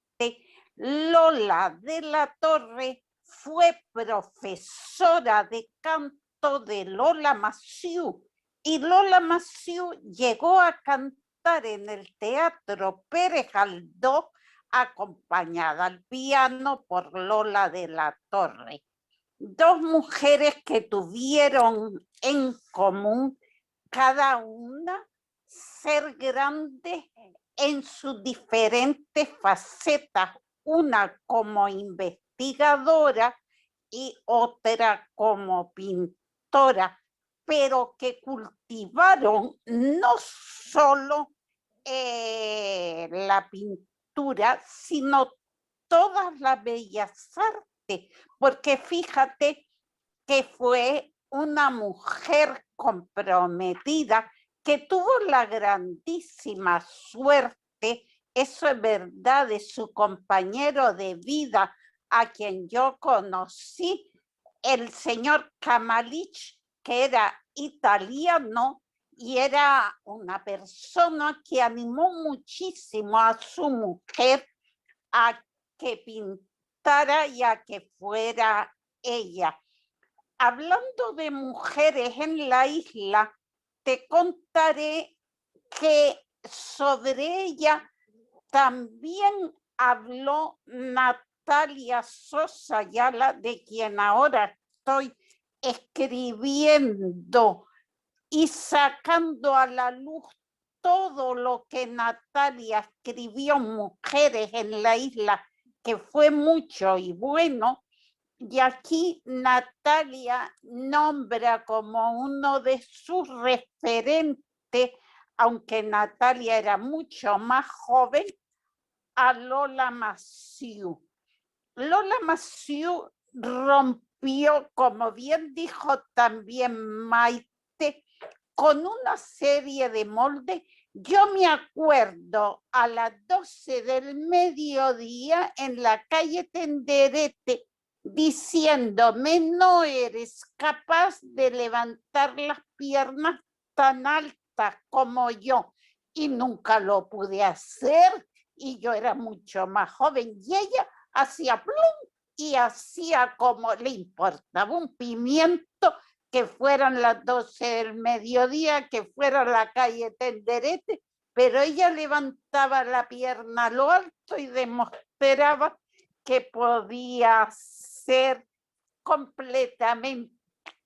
Lola de la Torre fue profesora de canto de Lola Massieu y Lola Massieu llegó a cantar en el Teatro Pérez Galdós acompañada al piano por Lola de la Torre. Dos mujeres que tuvieron en común cada una ser grandes en sus diferentes facetas, una como investigadora y otra como pintora, pero que cultivaron no solo la pintura, sino todas las bellas artes, porque fíjate que fue una mujer comprometida que tuvo la grandísima suerte, eso es verdad, de su compañero de vida, a quien yo conocí, el señor Kamalich, que era italiano y era una persona que animó muchísimo a su mujer a que pintara y a que fuera ella. Hablando de mujeres en la isla, te contaré que sobre ella también habló Natalia Sosa Ayala, de quien ahora estoy escribiendo y sacando a la luz todo lo que Natalia escribió Mujeres en la Isla, que fue mucho y bueno. Y aquí Natalia nombra como uno de sus referentes, aunque Natalia era mucho más joven, a Lola Massieu. Lola Massieu rompió, como bien dijo también Maite, con una serie de moldes. Yo me acuerdo a las 12 del mediodía en la calle Tenderete diciéndome: no eres capaz de levantar las piernas tan altas como yo. Y nunca lo pude hacer, y yo era mucho más joven. Y ella hacía plum y hacía como le importaba un pimiento que fueran las 12 del mediodía, que fuera la calle Tenderete, pero ella levantaba la pierna a lo alto y demostraba que podía ser completamente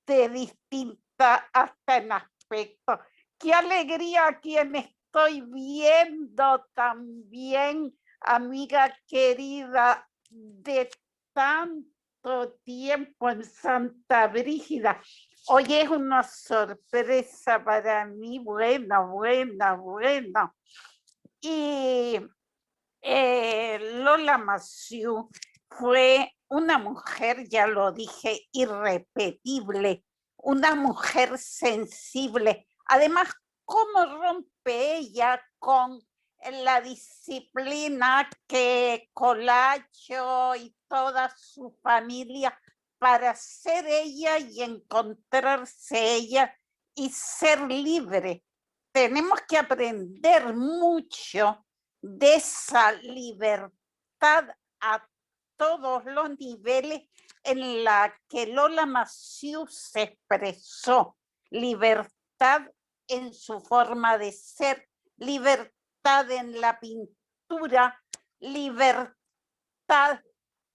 distinta hasta en aspecto. Qué alegría a quien estoy viendo también, amiga querida de tanto tiempo en Santa Brígida. Hoy es una sorpresa para mí, buena. Y Lola Massieu fue una mujer, ya lo dije, irrepetible, una mujer sensible. Además, cómo rompe ella con la disciplina que Colacho y toda su familia para ser ella y encontrarse ella y ser libre. Tenemos que aprender mucho de esa libertad a todos los niveles en la que Lola Massieu se expresó. Libertad en su forma de ser, libertad en la pintura, libertad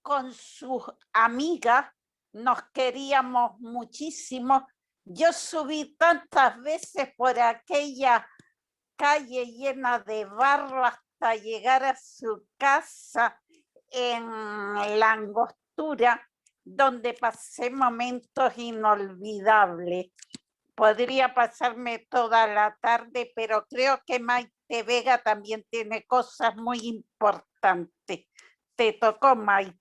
con sus amigas. Nos queríamos muchísimo. Yo subí tantas veces por aquella calle llena de barro hasta llegar a su casa en La Angostura, donde pasé momentos inolvidables. Podría pasarme toda la tarde, pero creo que Maite Vega también tiene cosas muy importantes. Te tocó, Maite.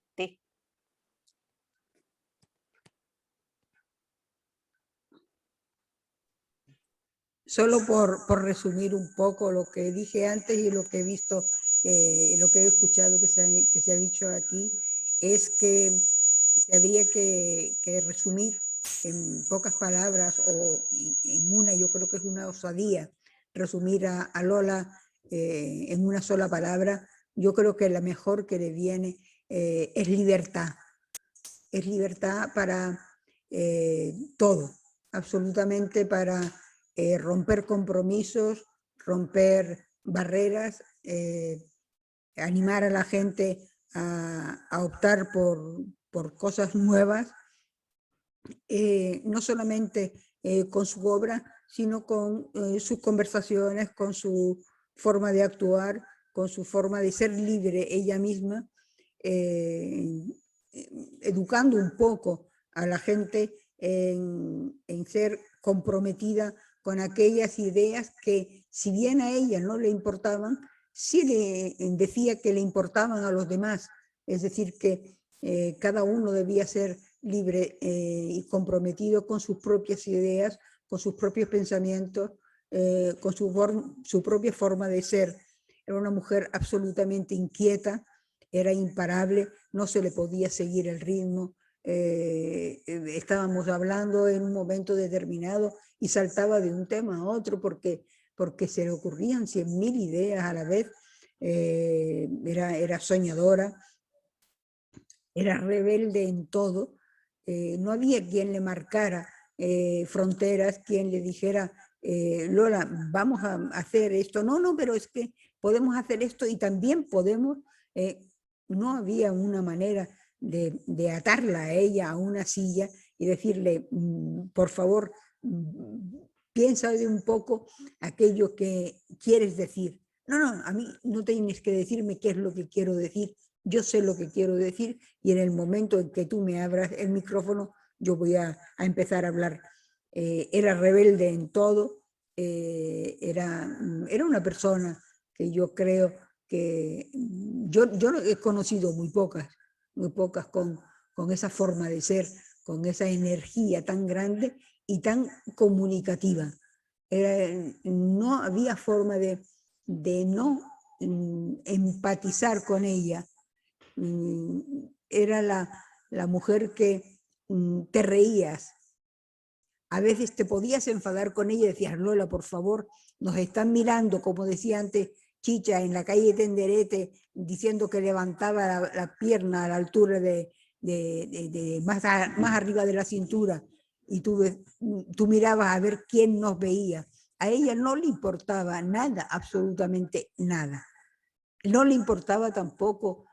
Solo por resumir un poco lo que dije antes y lo que he visto, lo que he escuchado que se ha dicho aquí, es que se habría que resumir en pocas palabras o en una, yo creo que es una osadía, resumir a Lola en una sola palabra. Yo creo que la mejor que le viene es libertad. Es libertad para todo, absolutamente para romper compromisos, romper barreras, animar a la gente a optar por cosas nuevas, no solamente con su obra, sino con sus conversaciones, con su forma de actuar, con su forma de ser libre ella misma, educando un poco a la gente en ser comprometida con aquellas ideas que, si bien a ella no le importaban, sí le decía que le importaban a los demás. Es decir, que cada uno debía ser libre y comprometido con sus propias ideas, con sus propios pensamientos, con su propia forma de ser. Era una mujer absolutamente inquieta, era imparable, no se le podía seguir el ritmo. Estábamos hablando en un momento determinado y saltaba de un tema a otro porque se le ocurrían 100.000 ideas a la vez. Era soñadora, era rebelde en todo. No había quien le marcara fronteras, quien le dijera, Lola, vamos a hacer esto. No, pero es que podemos hacer esto y también podemos. No había una manera de atarla a ella a una silla y decirle, por favor, piensa de un poco aquello que quieres decir. No, a mí no tienes que decirme qué es lo que quiero decir. Yo sé lo que quiero decir y en el momento en que tú me abras el micrófono, yo voy a empezar a hablar. Era rebelde en todo. Era una persona que yo creo que yo he conocido muy pocas con esa forma de ser, con esa energía tan grande y tan comunicativa. No había forma de no empatizar con ella. Era la mujer que te reías. A veces te podías enfadar con ella y decías, Lola, por favor, nos están mirando, como decía antes Chicha, en la calle Tenderete, diciendo que levantaba la pierna a la altura más arriba de la cintura, y tú mirabas a ver quién nos veía. A ella no le importaba nada, absolutamente nada. No le importaba tampoco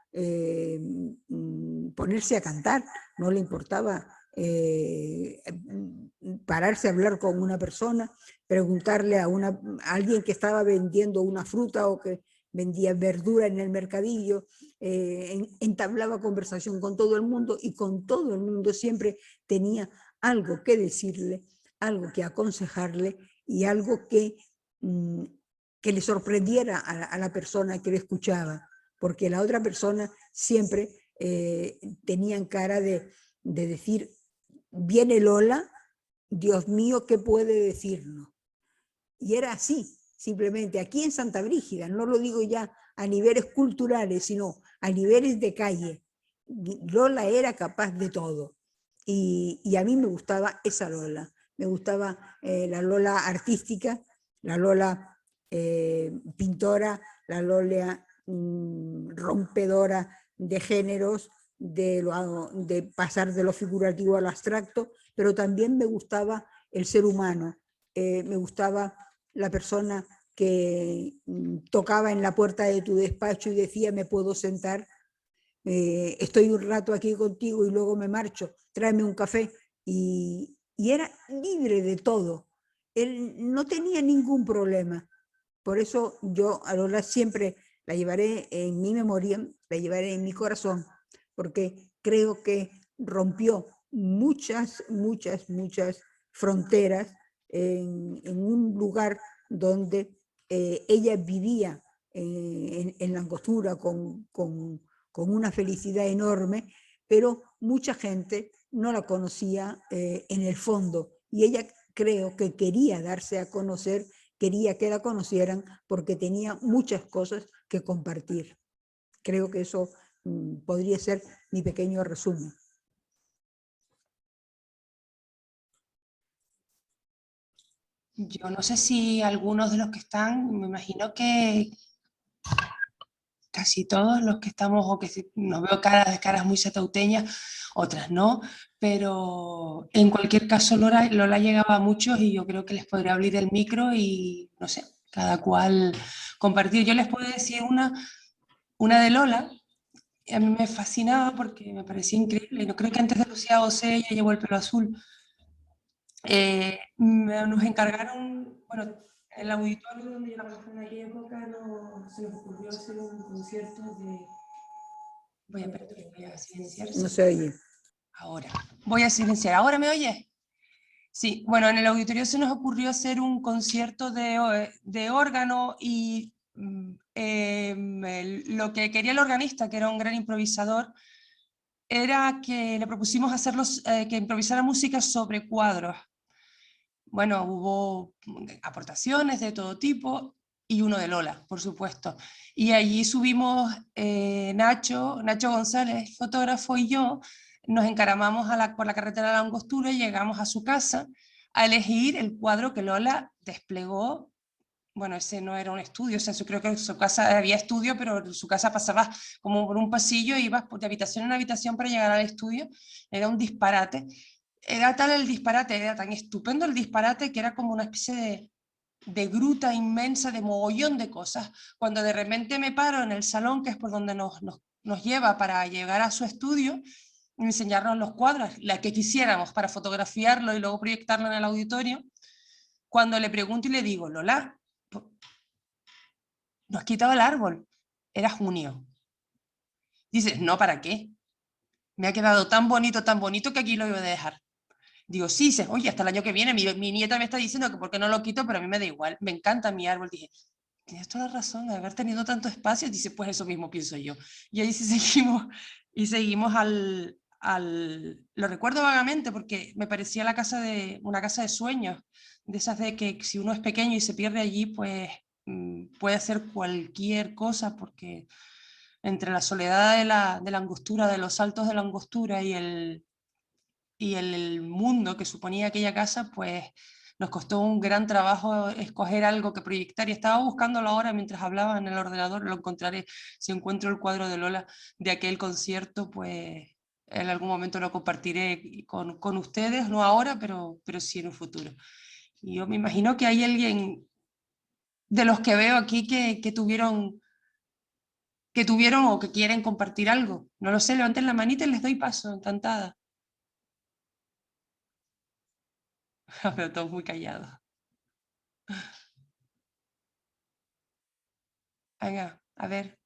ponerse a cantar, no le importaba pararse a hablar con una persona, preguntarle a alguien que estaba vendiendo una fruta o que vendía verdura en el mercadillo, entablaba conversación con todo el mundo y con todo el mundo siempre tenía algo que decirle, algo que aconsejarle y algo que le sorprendiera a la persona que le escuchaba, porque la otra persona siempre tenía cara de decir, viene Lola, Dios mío, ¿qué puede decirnos? Y era así, simplemente, aquí en Santa Brígida, no lo digo ya a niveles culturales, sino a niveles de calle. Lola era capaz de todo. Y a mí me gustaba esa Lola. Me gustaba la Lola artística, la Lola pintora, la Lola rompedora de géneros, de pasar de lo figurativo a lo abstracto, pero también me gustaba el ser humano. Me gustaba la persona que tocaba en la puerta de tu despacho y decía, ¿me puedo sentar? Estoy un rato aquí contigo y luego me marcho, tráeme un café. Y era libre de todo. Él no tenía ningún problema. Por eso yo a Lola siempre la llevaré en mi memoria, la llevaré en mi corazón, porque creo que rompió muchas fronteras en un lugar donde ella vivía en la angostura con una felicidad enorme, pero mucha gente no la conocía en el fondo, y ella creo que quería darse a conocer, quería que la conocieran porque tenía muchas cosas que compartir. Creo que eso podría ser mi pequeño resumen. Yo no sé si algunos de los que están, me imagino que casi todos los que estamos, o que nos veo caras muy setauteñas, otras no, pero en cualquier caso Lola llegaba a muchos y yo creo que les podría abrir el micro y, no sé, cada cual compartir. Yo les puedo decir una de Lola, a mí me fascinaba porque me parecía increíble, no creo que antes de Lucía José ella llevó el pelo azul. Nos encargaron, bueno, el auditorio donde yo trabajaba en aquella época se nos ocurrió hacer un concierto de... Voy a silenciar. No se oye. Ahora, voy a silenciar. ¿Ahora me oye? Sí, bueno, en el auditorio se nos ocurrió hacer un concierto de órgano y lo que quería el organista, que era un gran improvisador, era que le propusimos que improvisara música sobre cuadros. Bueno, hubo aportaciones de todo tipo y uno de Lola, por supuesto. Y allí subimos Nacho González, fotógrafo, y yo, nos encaramamos por la carretera de la Angostura y llegamos a su casa a elegir el cuadro que Lola desplegó. Bueno, ese no era un estudio, o sea, yo creo que en su casa había estudio, pero en su casa pasaba como por un pasillo, ibas de habitación en habitación para llegar al estudio, era un disparate. Era tal el disparate, era tan estupendo el disparate que era como una especie de gruta inmensa, de mogollón de cosas. Cuando de repente me paro en el salón, que es por donde nos lleva para llegar a su estudio, y enseñarnos los cuadros, la que quisiéramos para fotografiarlo y luego proyectarlo en el auditorio, cuando le pregunto y le digo, Lola, ¿no has quitado el árbol? Era junio. Dices, no, ¿para qué? Me ha quedado tan bonito que aquí lo iba a dejar. Digo, sí, dices, oye, hasta el año que viene, mi nieta me está diciendo que por qué no lo quito, pero a mí me da igual, me encanta mi árbol. Dije, tienes toda la razón, de haber tenido tanto espacio. Dice, pues eso mismo pienso yo. Y ahí sí seguimos lo recuerdo vagamente porque me parecía una casa de sueños, de esas de que si uno es pequeño y se pierde allí, pues puede hacer cualquier cosa, porque entre la soledad de la angostura, de los saltos de la angostura y el mundo que suponía aquella casa, pues nos costó un gran trabajo escoger algo que proyectar, y estaba buscándolo ahora mientras hablaba en el ordenador, lo encontraré. Si encuentro el cuadro de Lola de aquel concierto, pues en algún momento lo compartiré con ustedes, no ahora, pero sí en un futuro. Y yo me imagino que hay alguien de los que veo aquí que tuvieron o que quieren compartir algo. No lo sé, levanten la manita y les doy paso, encantada. Pero todos muy callados. Venga, a ver.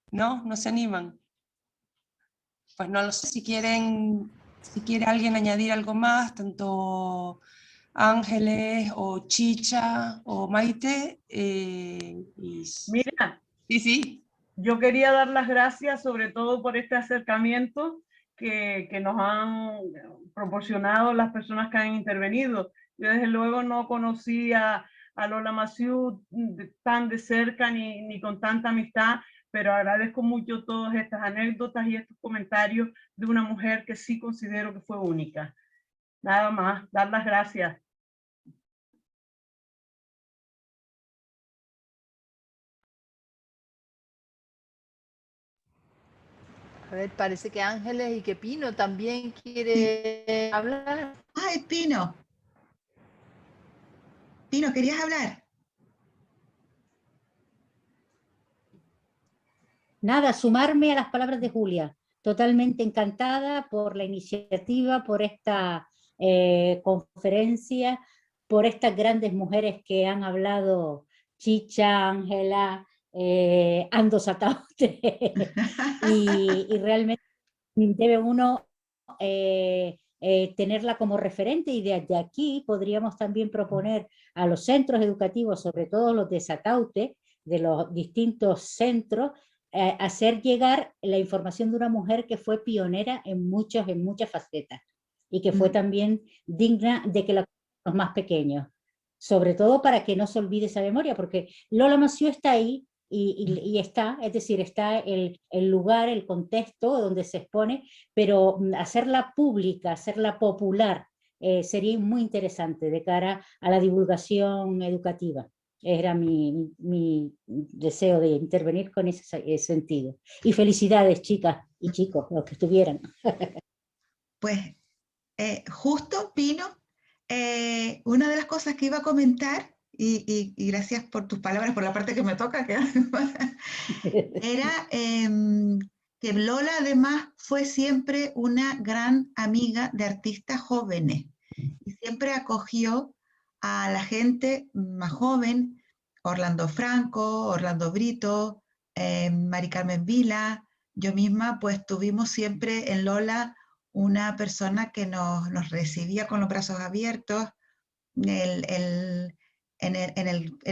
¿No? ¿No se animan? Pues no lo sé, si quiere alguien añadir algo más, tanto Ángeles o Chicha o Maite. Mira, sí. Yo quería dar las gracias sobre todo por este acercamiento que nos han proporcionado las personas que han intervenido. Yo desde luego no conocía a Lola Massieu tan de cerca ni con tanta amistad, pero agradezco mucho todas estas anécdotas y estos comentarios de una mujer que sí considero que fue única. Nada más, dar las gracias. A ver, parece que Ángeles y que Pino también quiere hablar. ¡Ay, Pino! Pino, ¿querías hablar? Nada, sumarme a las palabras de Julia. Totalmente encantada por la iniciativa, por esta conferencia, por estas grandes mujeres que han hablado, Chicha, Ángela, Ando Sataute, y realmente debe uno tenerla como referente, y desde aquí podríamos también proponer a los centros educativos, sobre todo los de Sataute, de los distintos centros, hacer llegar la información de una mujer que fue pionera en muchas facetas, y que fue también digna de que la conozcan los más pequeños, sobre todo para que no se olvide esa memoria, porque Lola Massieu está ahí, y está, es decir, está el lugar, el contexto donde se expone, pero hacerla pública, hacerla popular, sería muy interesante de cara a la divulgación educativa. Era mi deseo de intervenir con ese sentido. Y felicidades, chicas y chicos, los que estuvieran. Pues justo, Pino, una de las cosas que iba a comentar, y gracias por tus palabras, por la parte que me toca, era que Lola además fue siempre una gran amiga de artistas jóvenes, y siempre acogió a la gente más joven, Orlando Franco, Orlando Brito, Mari Carmen Vila. Yo misma pues tuvimos siempre en Lola una persona que nos recibía con los brazos abiertos, en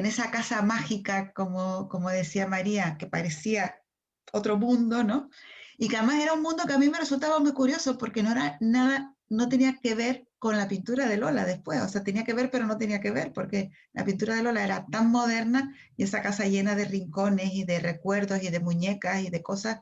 esa casa mágica, como decía María, que parecía otro mundo, ¿no? Y que además era un mundo que a mí me resultaba muy curioso, porque no era nada, no tenía que ver con la pintura de Lola después, o sea, tenía que ver pero no tenía que ver, porque la pintura de Lola era tan moderna y esa casa llena de rincones y de recuerdos y de muñecas y de cosas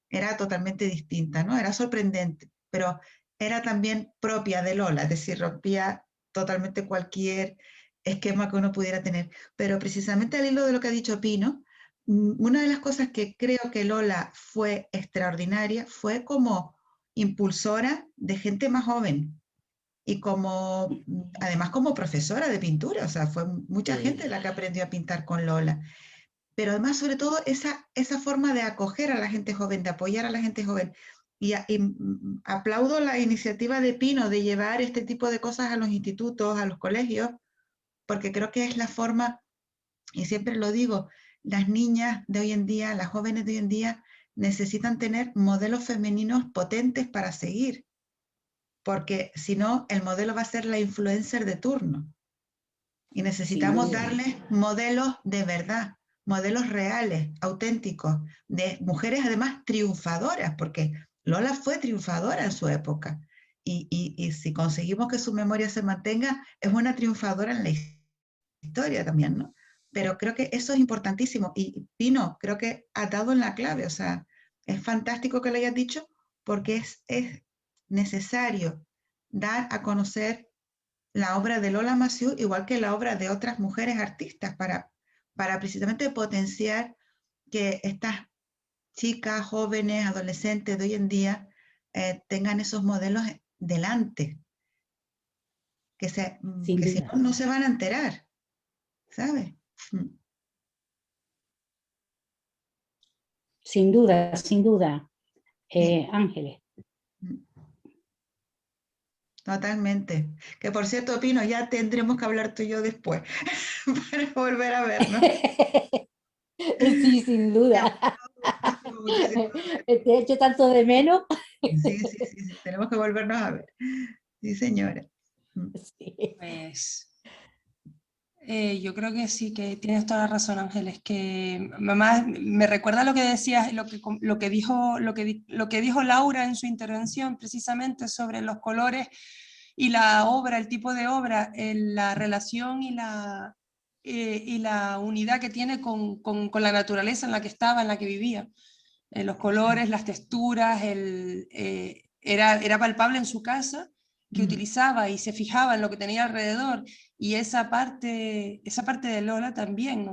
era totalmente distinta, ¿no? Era sorprendente, pero era también propia de Lola, es decir, rompía totalmente cualquier esquema que uno pudiera tener. Pero precisamente al hilo de lo que ha dicho Pino, una de las cosas que creo que Lola fue extraordinaria fue como impulsora de gente más joven y como, además como profesora de pintura, o sea, fue mucha gente la que aprendió a pintar con Lola. Pero además, sobre todo, esa forma de acoger a la gente joven, de apoyar a la gente joven. Aplaudo la iniciativa de Pino de llevar este tipo de cosas a los institutos, a los colegios, porque creo que es la forma, y siempre lo digo, las niñas de hoy en día, las jóvenes de hoy en día, necesitan tener modelos femeninos potentes para seguir, porque si no, el modelo va a ser la influencer de turno. Y necesitamos darles modelos de verdad, modelos reales, auténticos, de mujeres además triunfadoras, porque Lola fue triunfadora en su época. Y si conseguimos que su memoria se mantenga, es una triunfadora en la historia también, ¿no? Pero creo que eso es importantísimo. Y Pino, creo que ha dado en la clave, o sea, es fantástico que lo hayas dicho, porque es necesario dar a conocer la obra de Lola Massieu, igual que la obra de otras mujeres artistas, para precisamente potenciar que estas chicas, jóvenes, adolescentes de hoy en día tengan esos modelos delante, que si no, no se van a enterar, ¿sabes? Sin duda, sin duda. Ángeles. Totalmente. Que por cierto, Pino, ya tendremos que hablar tú y yo después para volver a vernos. Sí, sin duda. Te he hecho tanto de menos. Sí, tenemos que volvernos a ver. Sí, señora. Sí. Pues yo creo que sí, que tienes toda la razón, Ángeles, que mamá me recuerda lo que decías, lo que dijo Laura en su intervención, precisamente sobre los colores y la obra, el tipo de obra, la relación y la unidad que tiene con la naturaleza en la que estaba, en la que vivía. Los colores, las texturas, era palpable en su casa, que utilizaba y se fijaba en lo que tenía alrededor, y esa parte de Lola también,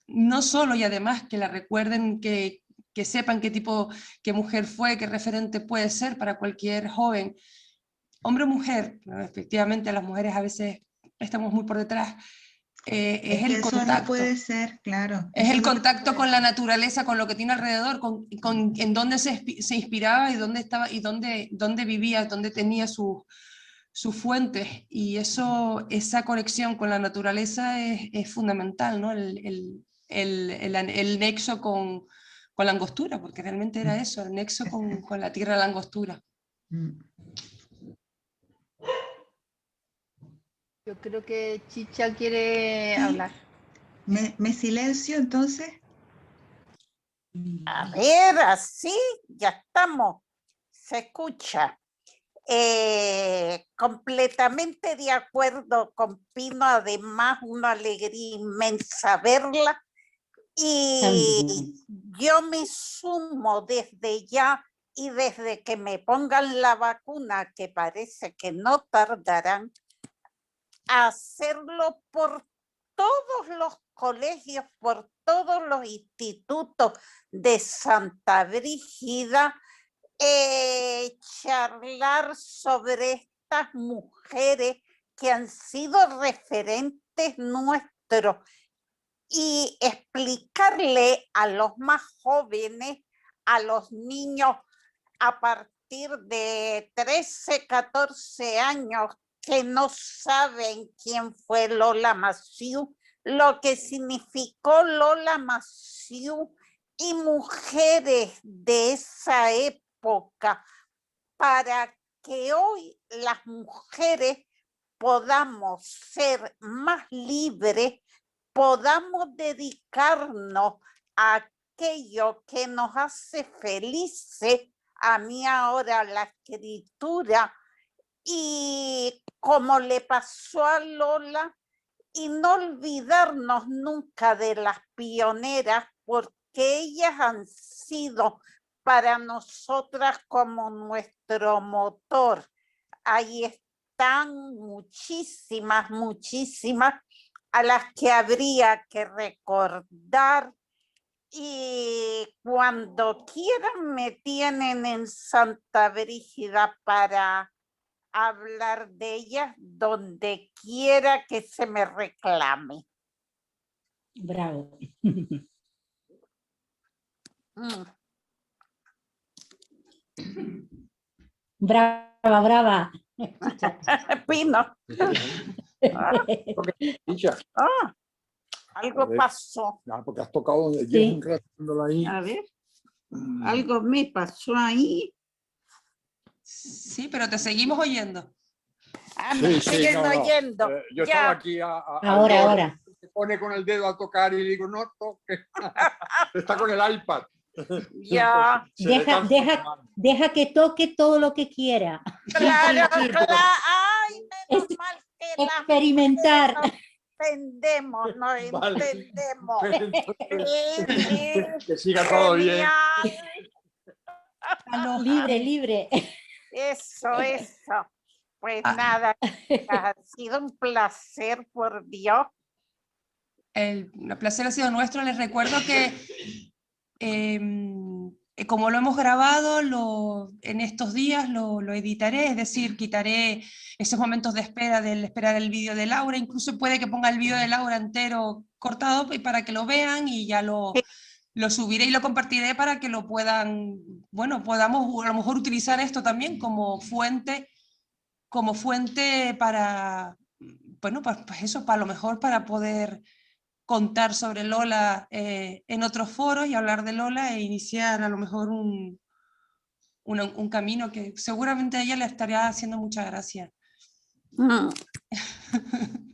no solo y además que la recuerden, que sepan qué mujer fue, qué referente puede ser para cualquier joven, hombre o mujer, ¿no? Efectivamente las mujeres a veces estamos muy por detrás. Es el eso contacto. No puede ser, claro. Es el contacto con la naturaleza, con lo que tiene alrededor, en dónde se inspiraba y dónde estaba y dónde vivía, dónde tenía sus fuentes. Y esa conexión con la naturaleza es fundamental, ¿no? El nexo con la angostura, porque realmente era eso, el nexo con la tierra de la angostura. Yo creo que Chicha quiere hablar. ¿Me silencio entonces? A ver, así ya estamos. Se escucha. Completamente de acuerdo con Pino, además una alegría inmensa verla. Y yo me sumo desde ya y desde que me pongan la vacuna, que parece que no tardarán, a hacerlo por todos los colegios, por todos los institutos de Santa Brígida, charlar sobre estas mujeres que han sido referentes nuestros y explicarle a los más jóvenes, a los niños a partir de 13, 14 años que no saben quién fue Lola Massieu, lo que significó Lola Massieu y mujeres de esa época, para que hoy las mujeres podamos ser más libres, podamos dedicarnos a aquello que nos hace felices. A mí ahora la escritura y como le pasó a Lola, y no olvidarnos nunca de las pioneras, porque ellas han sido para nosotras como nuestro motor. Ahí están muchísimas, muchísimas a las que habría que recordar, y cuando quieran me tienen en Santa Brígida para hablar de ellas donde quiera que se me reclame. Bravo. Brava, brava. Pino. Algo pasó. Porque has tocado donde Sí. un rato ahí. A ver, algo me pasó ahí. Sí, pero te seguimos oyendo. Me siguen oyendo. Yo Ya. estaba aquí Ahora. Se pone con el dedo a tocar y digo, no toque. Está con el iPad. Ya. Deja que toque todo lo que quiera. Claro, sí, claro. Ay, menos mal que las Experimentar. mujeres no entendemos, no entendemos. Que siga todo bien. Libre, libre. Eso. Pues nada, ha sido un placer, por Dios. El placer ha sido nuestro. Les recuerdo que como lo hemos grabado, en estos días lo editaré, es decir, quitaré esos momentos de espera del vídeo de Laura, incluso puede que ponga el vídeo de Laura entero cortado para que lo vean, y ya lo subiré y lo compartiré para que lo puedan, bueno, podamos a lo mejor utilizar esto también como fuente para, bueno, pues eso, para lo mejor para poder contar sobre Lola en otros foros y hablar de Lola e iniciar a lo mejor un camino que seguramente a ella le estaría haciendo mucha gracia.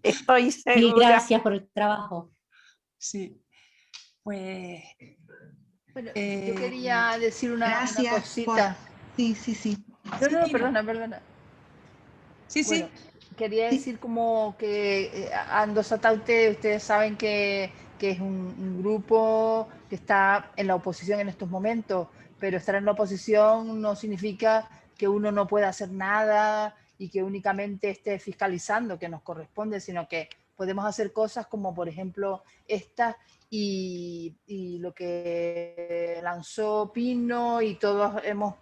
Estoy segura. Sí, gracias por el trabajo. Sí, pues... Bueno, yo quería decir una cosita. Sí. No, perdona. Sí. Bueno, quería decir como que Ando Sataute, ustedes saben que es un grupo que está en la oposición en estos momentos, pero estar en la oposición no significa que uno no pueda hacer nada y que únicamente esté fiscalizando, que nos corresponde, sino que podemos hacer cosas como, por ejemplo, esta y lo que lanzó Pino, y todos hemos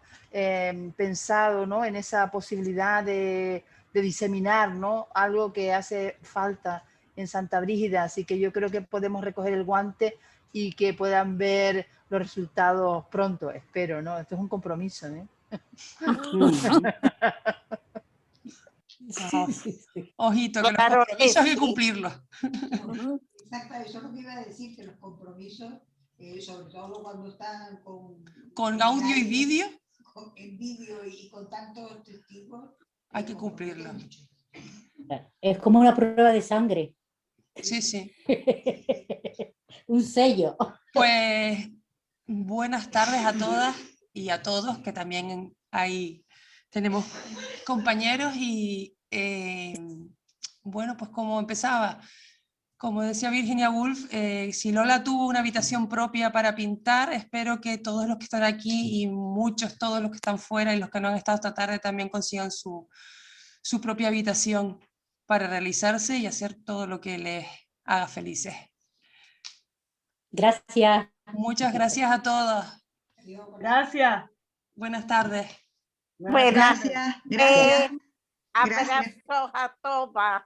pensado, ¿no?, en esa posibilidad de diseminar, ¿no?, algo que hace falta en Santa Brígida. Así que yo creo que podemos recoger el guante y que puedan ver los resultados pronto, espero, ¿no? Esto es un compromiso, ¿eh? Ojito, que los compromisos hay que cumplirlos. Exacto, eso es lo que iba a decir, que los compromisos, sobre todo cuando están con audio y vídeo, en vídeo y con tantos testigos, hay que cumplirlo. Es como una prueba de sangre. Sí. Un sello. Pues buenas tardes a todas y a todos, que también tenemos compañeros, y bueno, pues como empezaba, como decía Virginia Woolf, si Lola tuvo una habitación propia para pintar, espero que todos los que están aquí y todos los que están fuera y los que no han estado esta tarde también consigan su propia habitación para realizarse y hacer todo lo que les haga felices. Gracias. Muchas gracias a todos. Gracias. Buenas tardes. Buenas. Gracias. Abrazos a todas.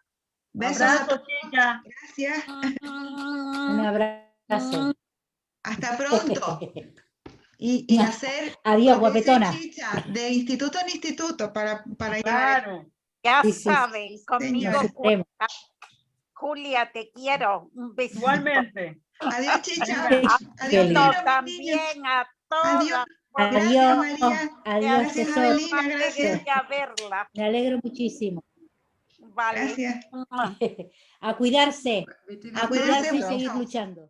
Besos Abrazo, chica. Gracias. Un abrazo. Hasta pronto. Y hacer adiós, guapetona. Chicha, de instituto en instituto para Claro. Ya Sí. saben, conmigo. Julia, te quiero. Un besito. Igualmente. Adiós, Chicha. Adiós también a todas. Gracias, María. Adiós, Gracias, Avelina. Gracias. Verla. Me alegro muchísimo. Vale. Gracias. A cuidarse. A cuidarse y mucho. seguir luchando.